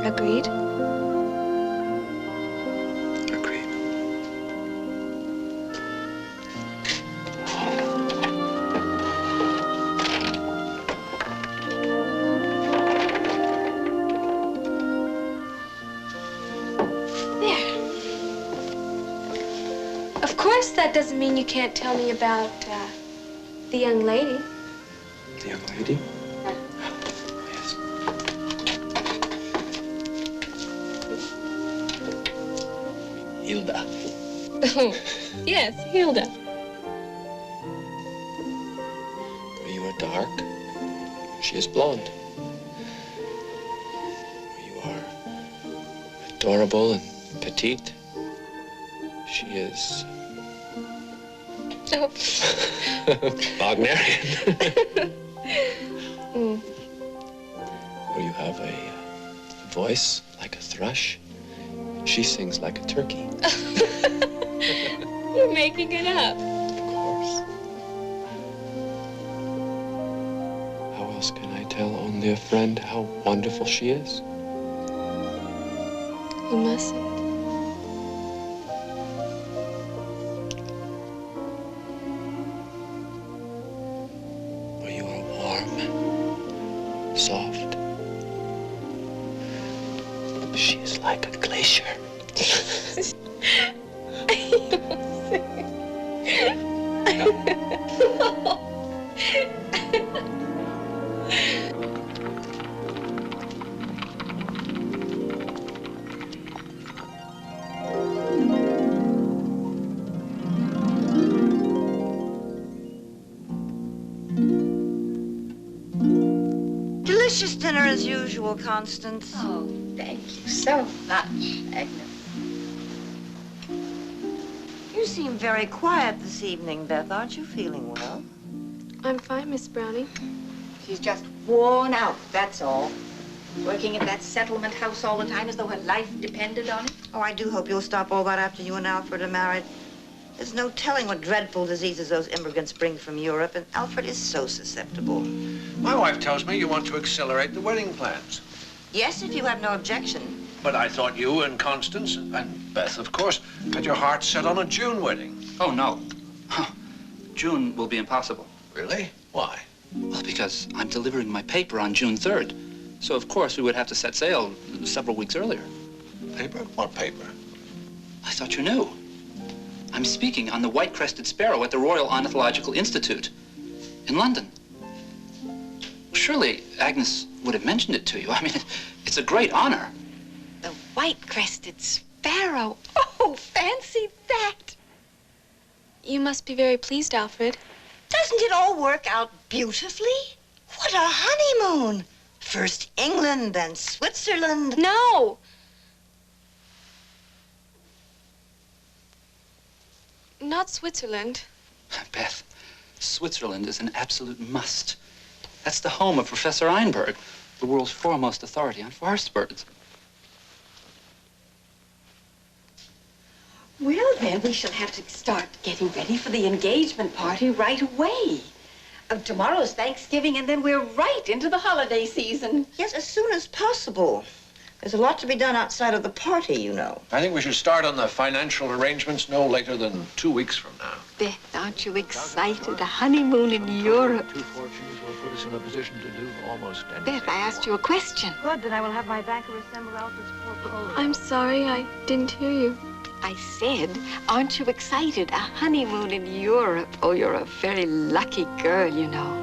Agreed? That doesn't mean you can't tell me about the young lady. The young lady? Yes. Hilda. Oh, yes, Hilda. You are dark. She is blonde. You are adorable and petite. She is Oh. Wagnerian. Mm. Or you have a voice like a thrush. She sings like a turkey. You're making it up. Of course. How else can I tell only a friend how wonderful she is? You mustn't. Soft, She's like a glacier. Delicious dinner as usual, Constance. Oh, thank you so much, Agnes. You seem very quiet this evening, Beth. Aren't you feeling well? I'm fine, Miss Browning. She's just worn out, that's all. Working at that settlement house all the time as though her life depended on it. Oh, I do hope you'll stop all that after you and Alfred are married. There's no telling what dreadful diseases those immigrants bring from Europe, and Alfred is so susceptible. My wife tells me you want to accelerate the wedding plans. Yes, if you have no objection. But I thought you and Constance, and Beth, of course, had your hearts set on a June wedding. Oh, no. June will be impossible. Really? Why? Well, because I'm delivering my paper on June 3rd. So, of course, we would have to set sail several weeks earlier. Paper? What paper? I thought you knew. I'm speaking on the white-crested sparrow at the Royal Ornithological Institute in London. Surely Agnes would have mentioned it to you. I mean, it's a great honor. The white-crested sparrow. Oh, fancy that. You must be very pleased, Alfred. Doesn't it all work out beautifully? What a honeymoon! First England, then Switzerland. No! Not Switzerland. Beth, Switzerland is an absolute must. That's the home of Professor Einberg, the world's foremost authority on forest birds. Well, then, we shall have to start getting ready for the engagement party right away. Tomorrow's Thanksgiving, and then we're right into the holiday season. Yes, as soon as possible. There's a lot to be done outside of the party, you know. I think we should start on the financial arrangements no later than 2 weeks from now. Beth, aren't you excited? A honeymoon in Europe. Two fortunes will put us in a position to do almost anything. Beth, I asked you a question. Good, then I will have my banker assemble Alfred's portfolio. I'm sorry, I didn't hear you. I said, aren't you excited? A honeymoon in Europe. Oh, you're a very lucky girl, you know.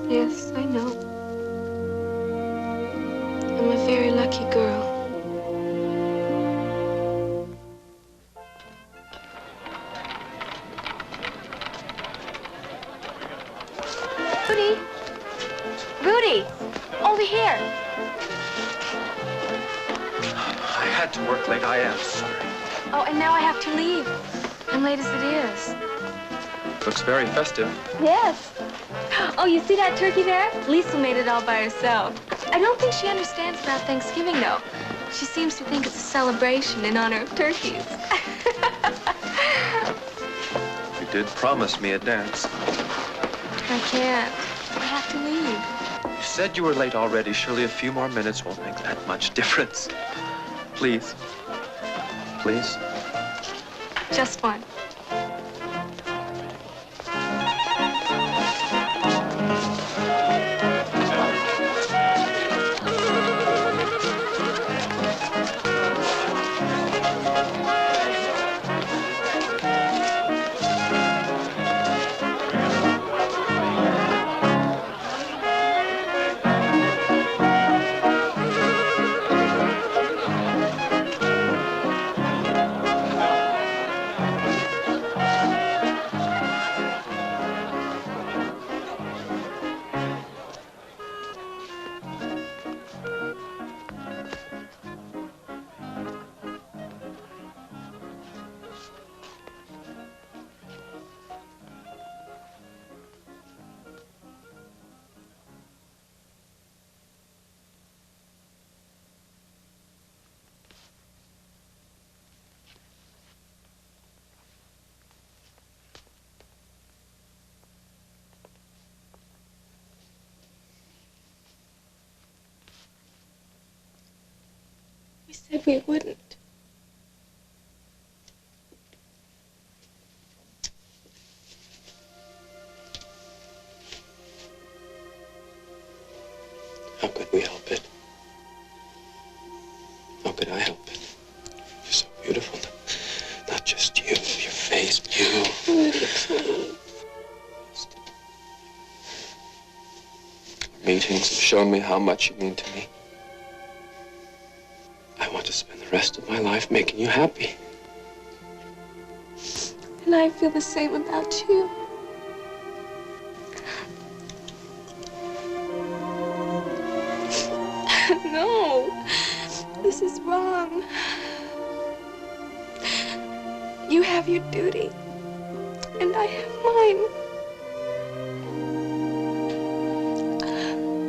Yes, I know. I'm a very lucky girl. Rudy! Rudy! Over here! I had to work late. I am sorry. Oh, and now I have to leave. I'm late as it is. Looks very festive. Yes. Oh, you see that turkey there? Lisa made it all by herself. I don't think she understands about Thanksgiving, though. She seems to think it's a celebration in honor of turkeys. You did promise me a dance. I can't. I have to leave. You said you were late already. Surely a few more minutes won't make that much difference. Please. Please. Just one. We said we wouldn't. How could we help it? could I help it? You're so beautiful. Not just you, your face, you. Our meetings have shown me how much you mean to me. I want to spend the rest of my life making you happy. And I feel the same about you. No, this is wrong. You have your duty, and I have mine.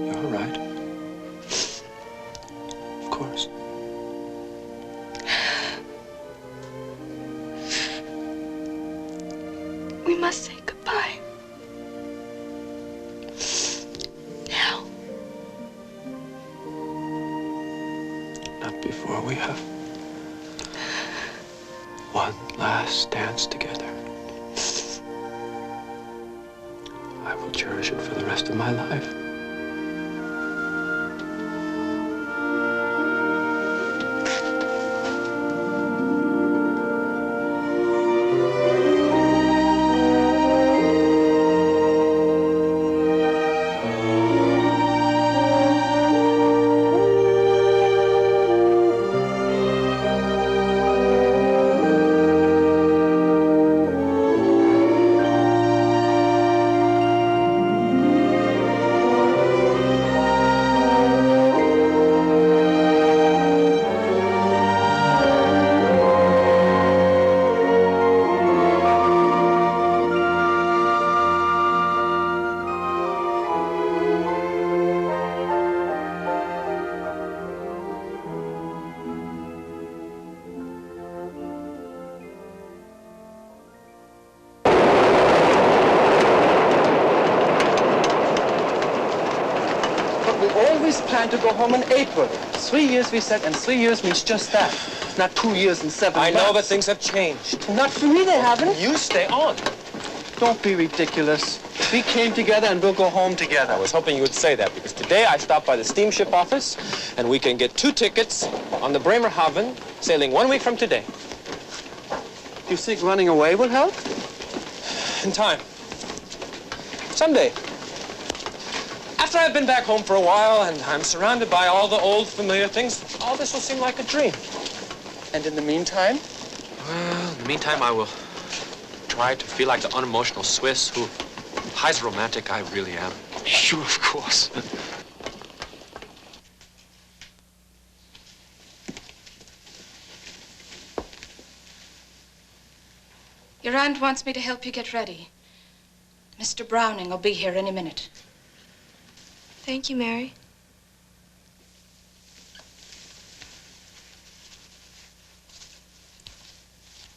You're right. Of course. We must say goodbye. Now. Not before we have one last dance together. I will cherish it for the rest of my life. Planned to go home in April. 3 years, we said, and 3 years means just that. Not 2 years and 7 months. I know, but things have changed. Not for me, they haven't. You stay on. Don't be ridiculous. We came together and we'll go home together. I was hoping you would say that, because today I stopped by the steamship office, and we can get 2 tickets on the Bremerhaven, sailing 1 week from today. You think running away will help? In time. Someday. After I've been back home for a while and I'm surrounded by all the old familiar things, all this will seem like a dream. And in the meantime? Well, in the meantime, I will try to feel like the unemotional Swiss who hides romantic I really am. Sure, of course. Your aunt wants me to help you get ready. Mr. Browning will be here any minute. Thank you, Mary.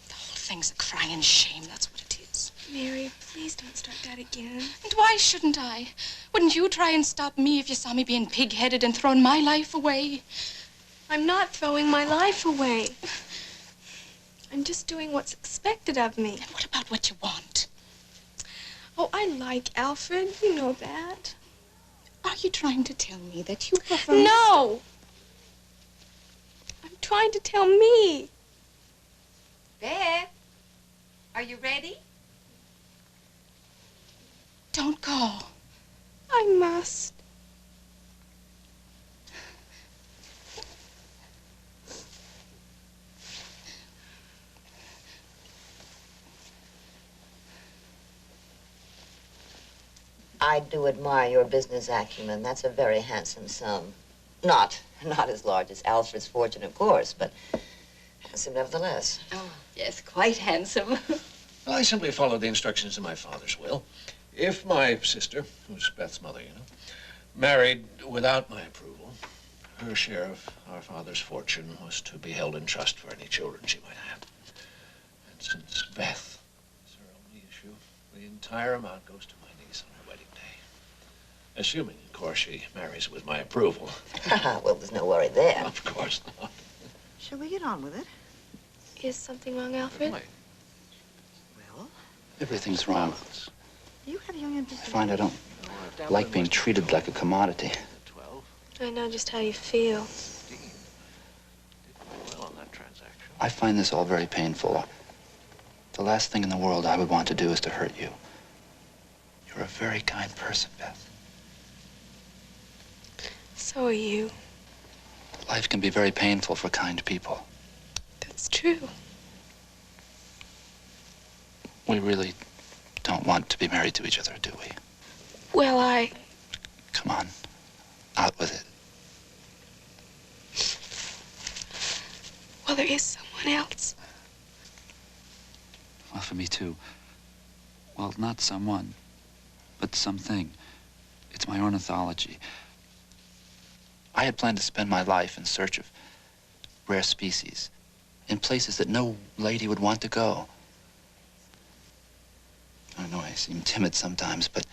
The whole thing's a crying shame, that's what it is. Mary, please don't start that again. And why shouldn't I? Wouldn't you try and stop me if you saw me being pig-headed and throwing my life away? I'm not throwing my life away. I'm just doing what's expected of me. And what about what you want? Oh, I like Alfred. You know that. Are you trying to tell me that you prefer... No! I'm trying to tell me. Beth, are you ready? Don't go. I must. I do admire your business acumen. That's a very handsome sum. Not as large as Alfred's fortune, of course, but handsome nevertheless. Oh, yes, quite handsome. Well, I simply followed the instructions in my father's will. If my sister, who's Beth's mother, you know, married without my approval, her share of our father's fortune was to be held in trust for any children she might have. And since Beth is her only issue, the entire amount goes to my niece on her wedding day. Assuming, of course, she marries with my approval. Well, there's no worry there. Of course not. Shall we get on with it? Is something wrong, Alfred? Well, Everything's wrong. you have young I ambitions. find I don't like being treated like a commodity. I know just how you feel. I find this all very painful. The last thing in the world I would want to do is to hurt you. You're a very kind person, Beth. So are you. Life can be very painful for kind people. That's true. We really don't want to be married to each other, do we? Well, Come on, out with it. Well, there is someone else. Well, for me, too. Well, not someone, but something. It's my ornithology. I had planned to spend my life in search of rare species, in places that no lady would want to go. I know I seem timid sometimes, but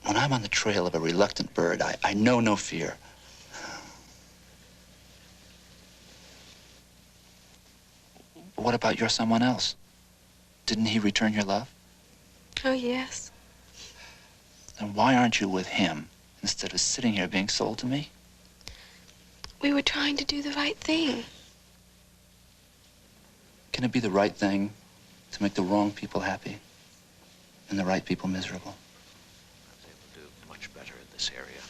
when I'm on the trail of a reluctant bird, I know no fear. What about your someone else? Didn't he return your love? Oh, yes. Then why aren't you with him instead of sitting here being sold to me? We were trying to do the right thing. Can it be the right thing to make the wrong people happy and the right people miserable? They will do much better in this area.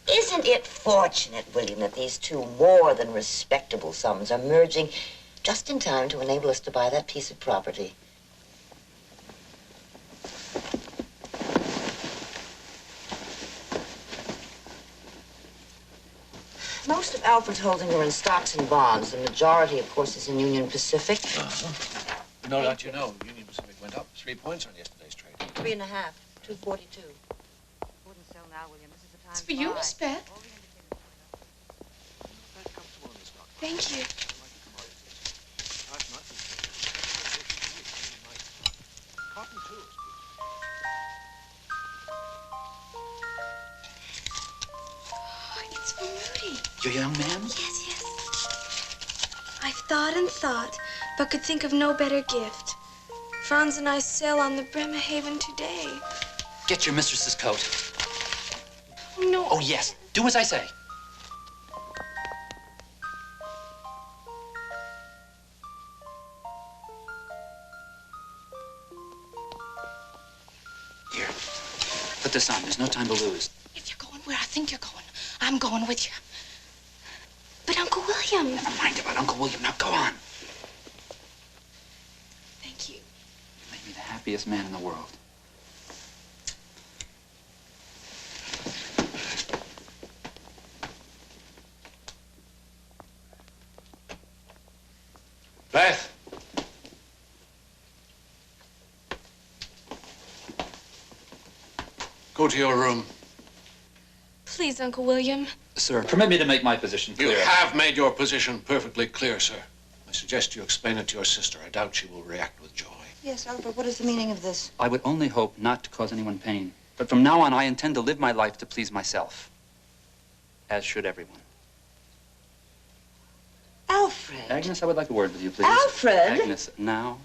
Isn't it fortunate, William, that these two more than respectable sums are merging just in time to enable us to buy that piece of property? Most of Alfred's holdings are in stocks and bonds. The majority, of course, is in Union Pacific. No doubt you know, Union Pacific went up 3 points on yesterday's trade. 3.5, 242. Wouldn't sell now, William. This is the time. It's for you, Miss Beth. Thank you. Cotton, too, is It's for Rudy. Your young man? Yes, yes. I've thought and thought, but could think of no better gift. Franz and I sail on the Bremerhaven today. Get your mistress's coat. Oh, no. Oh, yes. Do as I say. Here. Put this on. There's no time to lose. If you're going where I think you're going, I'm going with you. But Uncle William. Never mind about Uncle William. Now go on. Thank you. You make me the happiest man in the world. Beth! Go to your room. Please, Uncle William. Sir, permit me to make my position clear. You have made your position perfectly clear, sir. I suggest you explain it to your sister. I doubt she will react with joy. Yes, Alfred, what is the meaning of this? I would only hope not to cause anyone pain. But from now on, I intend to live my life to please myself. As should everyone. Alfred! Agnes, I would like a word with you, please. Alfred! Agnes, now.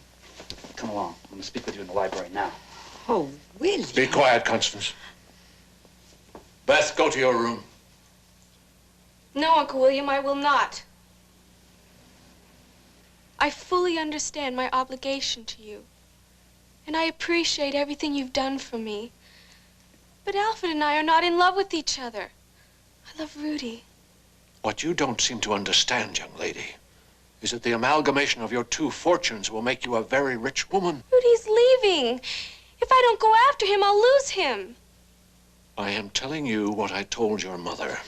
Come along. I'm going to speak with you in the library now. Oh, William. Be quiet, Constance. Beth, go to your room. No, Uncle William, I will not. I fully understand my obligation to you. And I appreciate everything you've done for me. But Alfred and I are not in love with each other. I love Rudy. What you don't seem to understand, young lady, is that the amalgamation of your two fortunes will make you a very rich woman. Rudy's leaving. If I don't go after him, I'll lose him. I am telling you what I told your mother.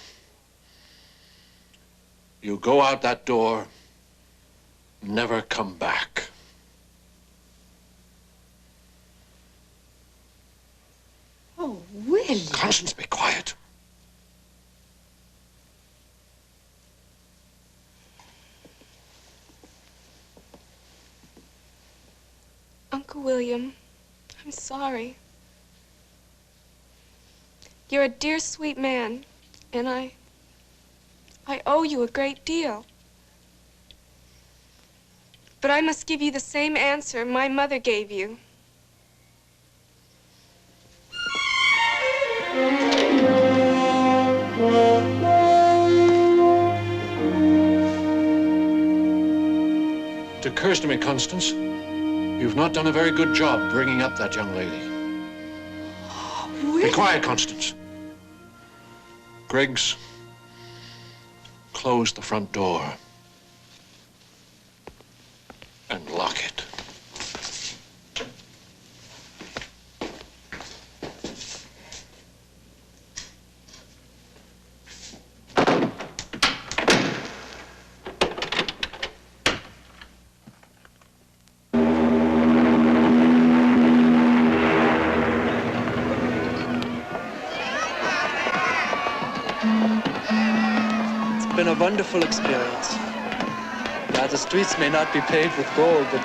You go out that door, never come back. Oh, William. Constance, be quiet. Uncle William, I'm sorry. You're a dear, sweet man, and I owe you a great deal. But I must give you the same answer my mother gave you. occurs to me, Constance, you've not done a very good job bringing up that young lady. Be quiet, Constance. Griggs, close the front door and lock it. It's been a wonderful experience. Yeah, the streets may not be paved with gold, but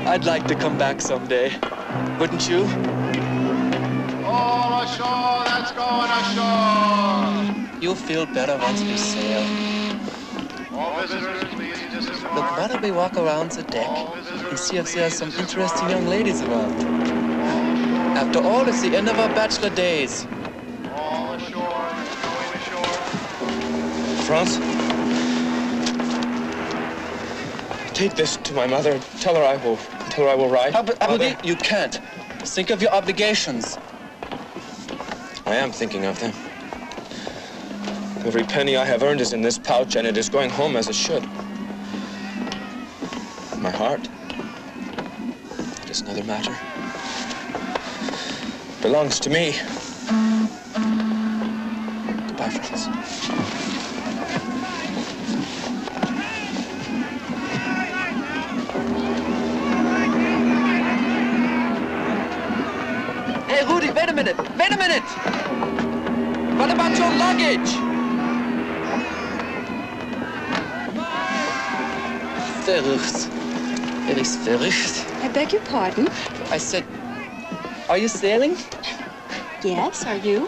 I'd like to come back someday. Wouldn't you? All ashore that's going ashore. You'll feel better once we sail. All visitors, please disappear. Look, why don't we walk around the deck and see if there are some interesting young ladies around? After all, it's the end of our bachelor days. All ashore, going ashore. France? Take this to my mother. Tell her I will write. Mother, you can't. Think of your obligations. I am thinking of them. Every penny I have earned is in this pouch, and it is going home as it should. My heart, it is another matter. Belongs to me. Goodbye, Franz. Hey, Rudi, wait a minute. Wait a minute. What about your luggage? Verrückt. Er ist verrückt. I beg your pardon? I said, are you sailing? Yes, are you?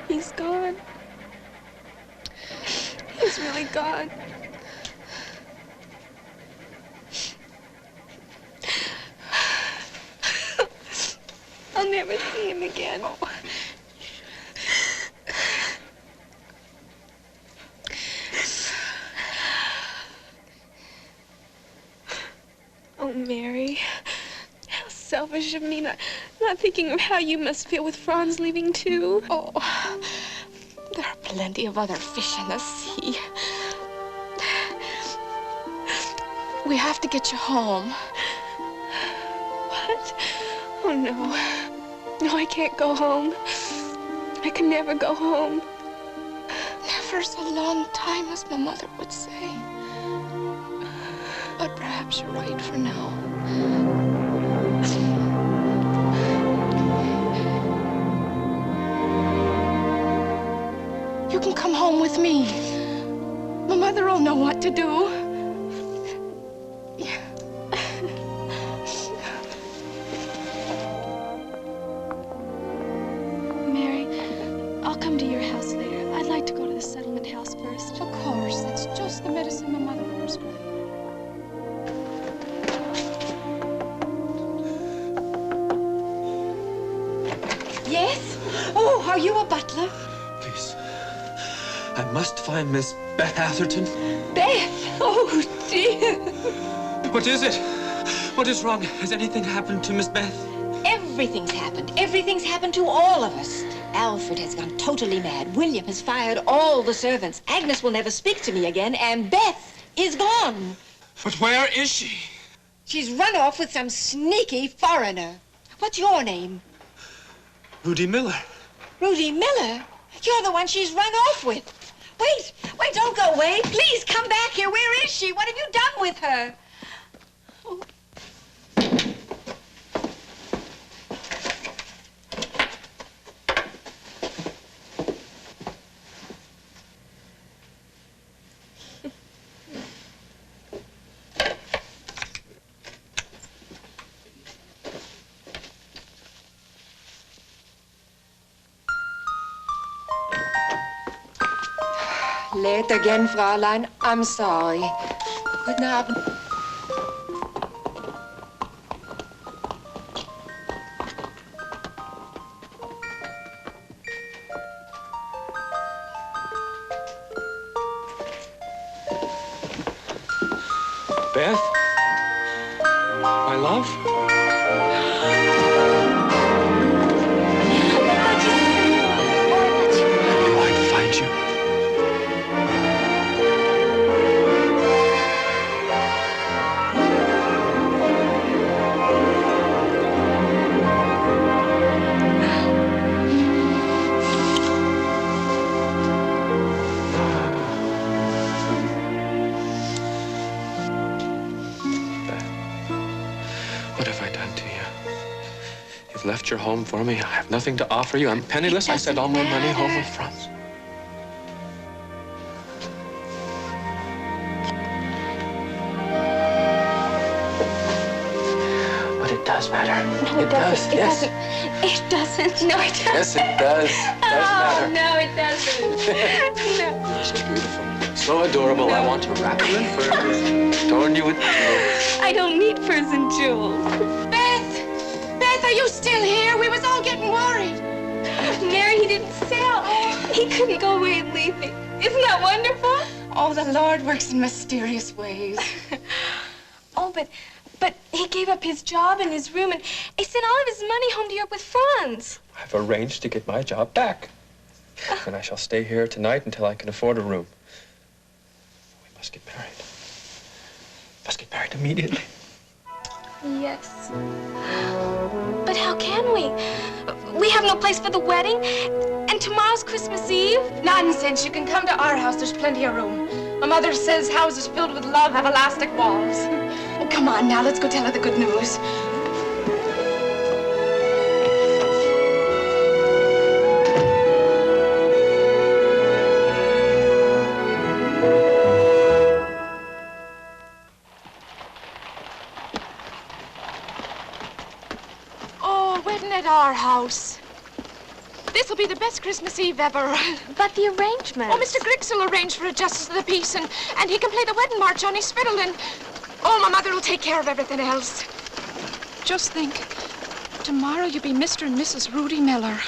He's gone. He's really gone. I'll never see him again. Oh, Mary. How selfish of me not thinking of how you must feel with Franz leaving too. Oh, there are plenty of other fish in the sea. We have to get you home. What? Oh, no. No, I can't go home. I can never go home. Never's a long time, as my mother would say. But perhaps you're right for now. You can come home with me. My mother will know what to do. Mary, I'll come to your house later. I'd like to go to the settlement house first. Of course, it's just the medicine my mother will prescribe. Yes? Oh, are you a butler? Please. I must find Miss Beth Atherton. Beth! Oh, dear. What is it? What is wrong? Has anything happened to Miss Beth? Everything's happened. Everything's happened to all of us. Alfred has gone totally mad. William has fired all the servants. Agnes will never speak to me again, and Beth is gone. But where is she? She's run off with some sneaky foreigner. What's your name? Rudi Miller. Rudi Miller? You're the one she's run off with. Wait, don't go away. Please come back here. Where is she? What have you done with her? Oh. Late again, Fräulein. I'm sorry. Guten Abend. Beth? My love? I knew I'd find you. What have I done to you? You've left your home for me. I have nothing to offer you. I'm penniless. I sent all my money home with France. But it does matter. No, it doesn't. Yes. It doesn't. No, it doesn't. Yes, it does. It does matter. No, it doesn't. No. You're so beautiful. So adorable. I want to wrap you in furs, adorn you with jewels. I don't need furs and jewels. Beth, are you still here? We was all getting worried. Mary, he didn't sail. He couldn't go away and leave me. Isn't that wonderful? Oh, the Lord works in mysterious ways. Oh, but he gave up his job and his room, and he sent all of his money home to Europe with Franz. I've arranged to get my job back. And I shall stay here tonight until I can afford a room. We must get married. Must get married immediately. Yes. But how can we? We have no place for the wedding, and tomorrow's Christmas Eve. Nonsense. You can come to our house. There's plenty of room. My mother says houses filled with love have elastic walls. Oh, come on now. Let's go tell her the good news. Oh, wedding at our house. This'll be the best Christmas Eve ever. But the arrangement. Oh, Mr. Griggs will arrange for a justice of the peace, and he can play the wedding march on his fiddle, and my mother will take care of everything else. Just think, tomorrow you'll be Mr. and Mrs. Rudy Miller.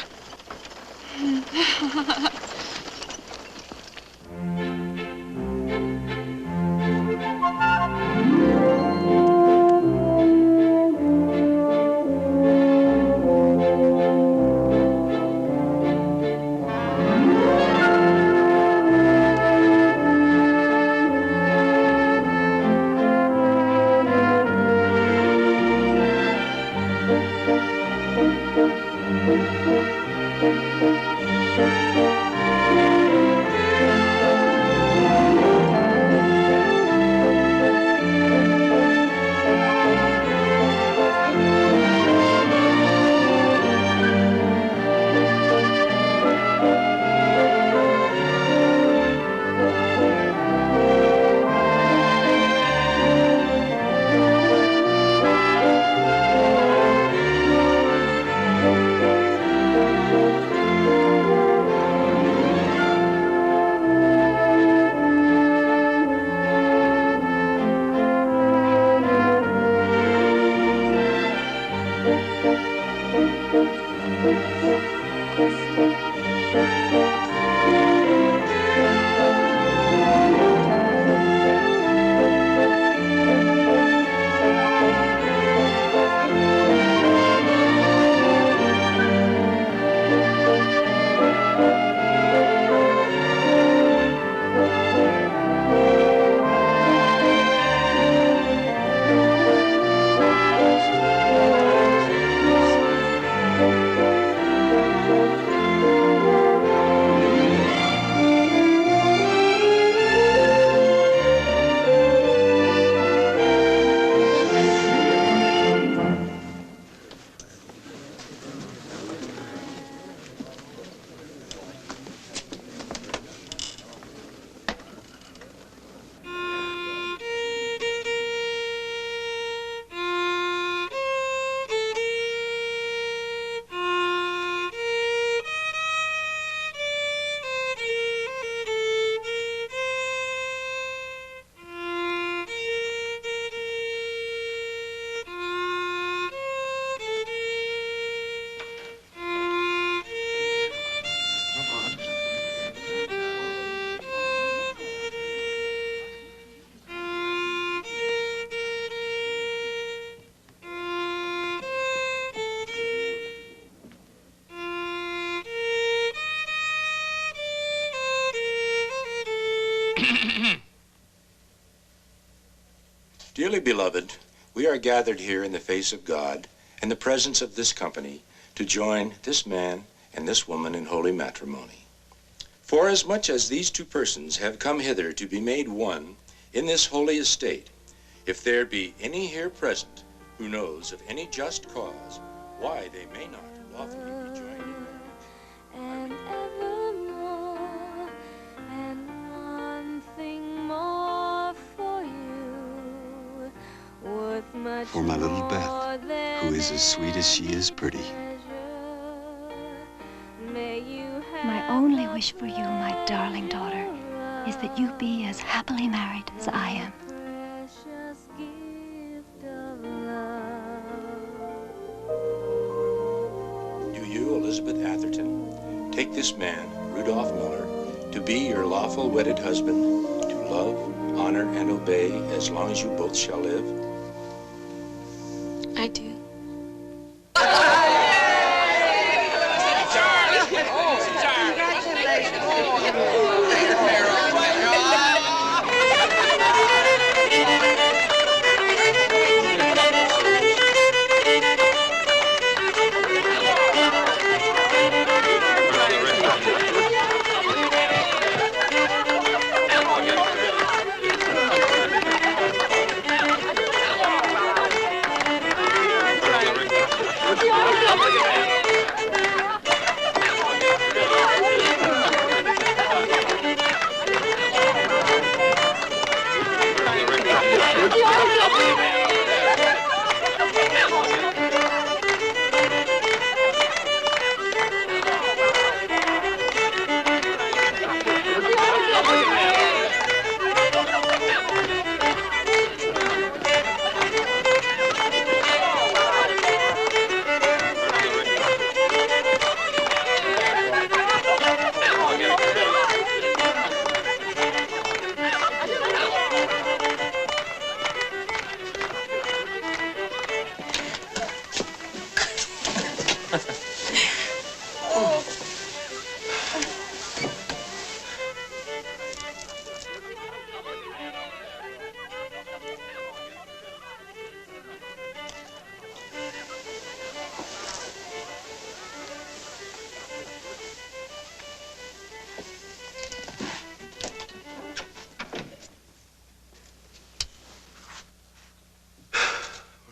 Dearly beloved, we are gathered here in the face of God and the presence of this company to join this man and this woman in holy matrimony. For as much as these two persons have come hither to be made one in this holy estate, if there be any here present who knows of any just cause why they may not lawfully be joined in marriage, and evermore, and one thing more for you, worth much For my little more Beth, who is as sweet as she is pretty. May you My only wish for you, my darling daughter, is that you be as happily married as I am. precious gift of love. do you, Elizabeth Atherton, take this man, Rudolph Miller, to be your lawful wedded husband, to love, honor, and obey as long as you both shall live? I do.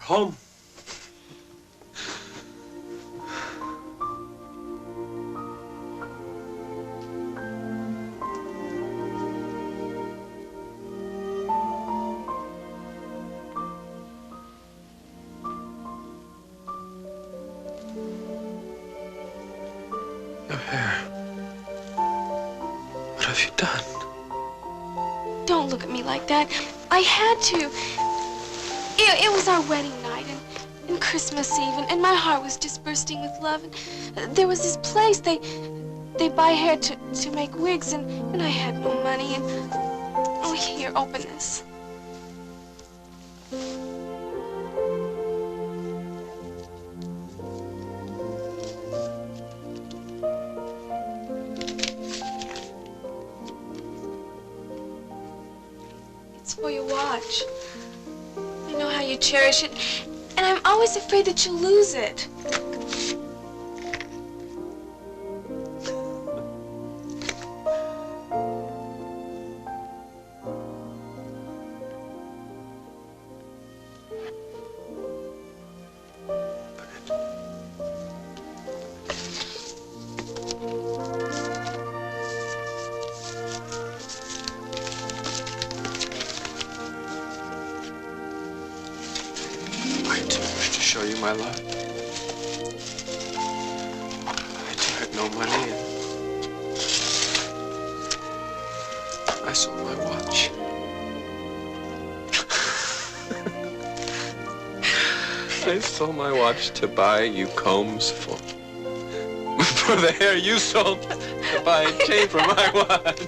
Home. Your hair. What have you done? Don't look at me like that. I had to. It was our wedding night and Christmas Eve, and my heart was just bursting with love. And there was this place, they buy hair to make wigs, and I had no money. And oh, here, open this. It's for your watch. I know how you cherish it, and I'm always afraid that you'll lose it. Show you my love. I too had no money, and I sold my watch. I sold my watch to buy you combs for the hair you sold to buy a chain for my watch.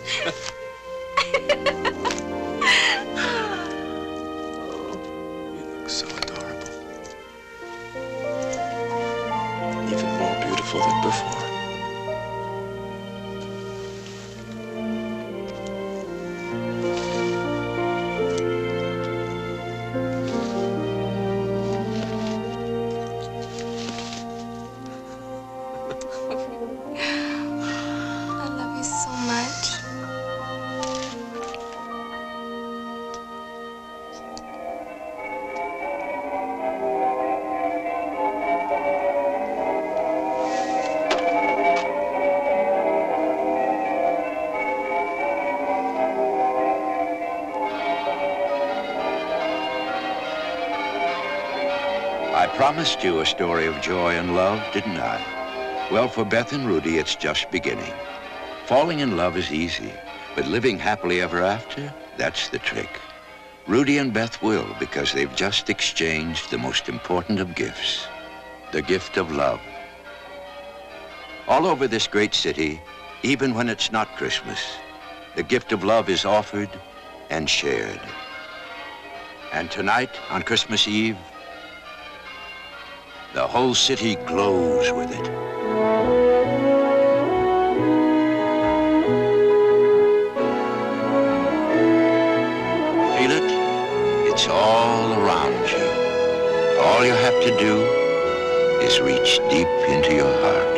So adorable. Even more beautiful than before. I love you so much. I promised you a story of joy and love, didn't I? Well, for Beth and Rudy, it's just beginning. Falling in love is easy, but living happily ever after, that's the trick. Rudy and Beth will, because they've just exchanged the most important of gifts, the gift of love. All over this great city, even when it's not Christmas, the gift of love is offered and shared. And tonight, on Christmas Eve, the whole city glows with it. Feel it? It's all around you. All you have to do is reach deep into your heart.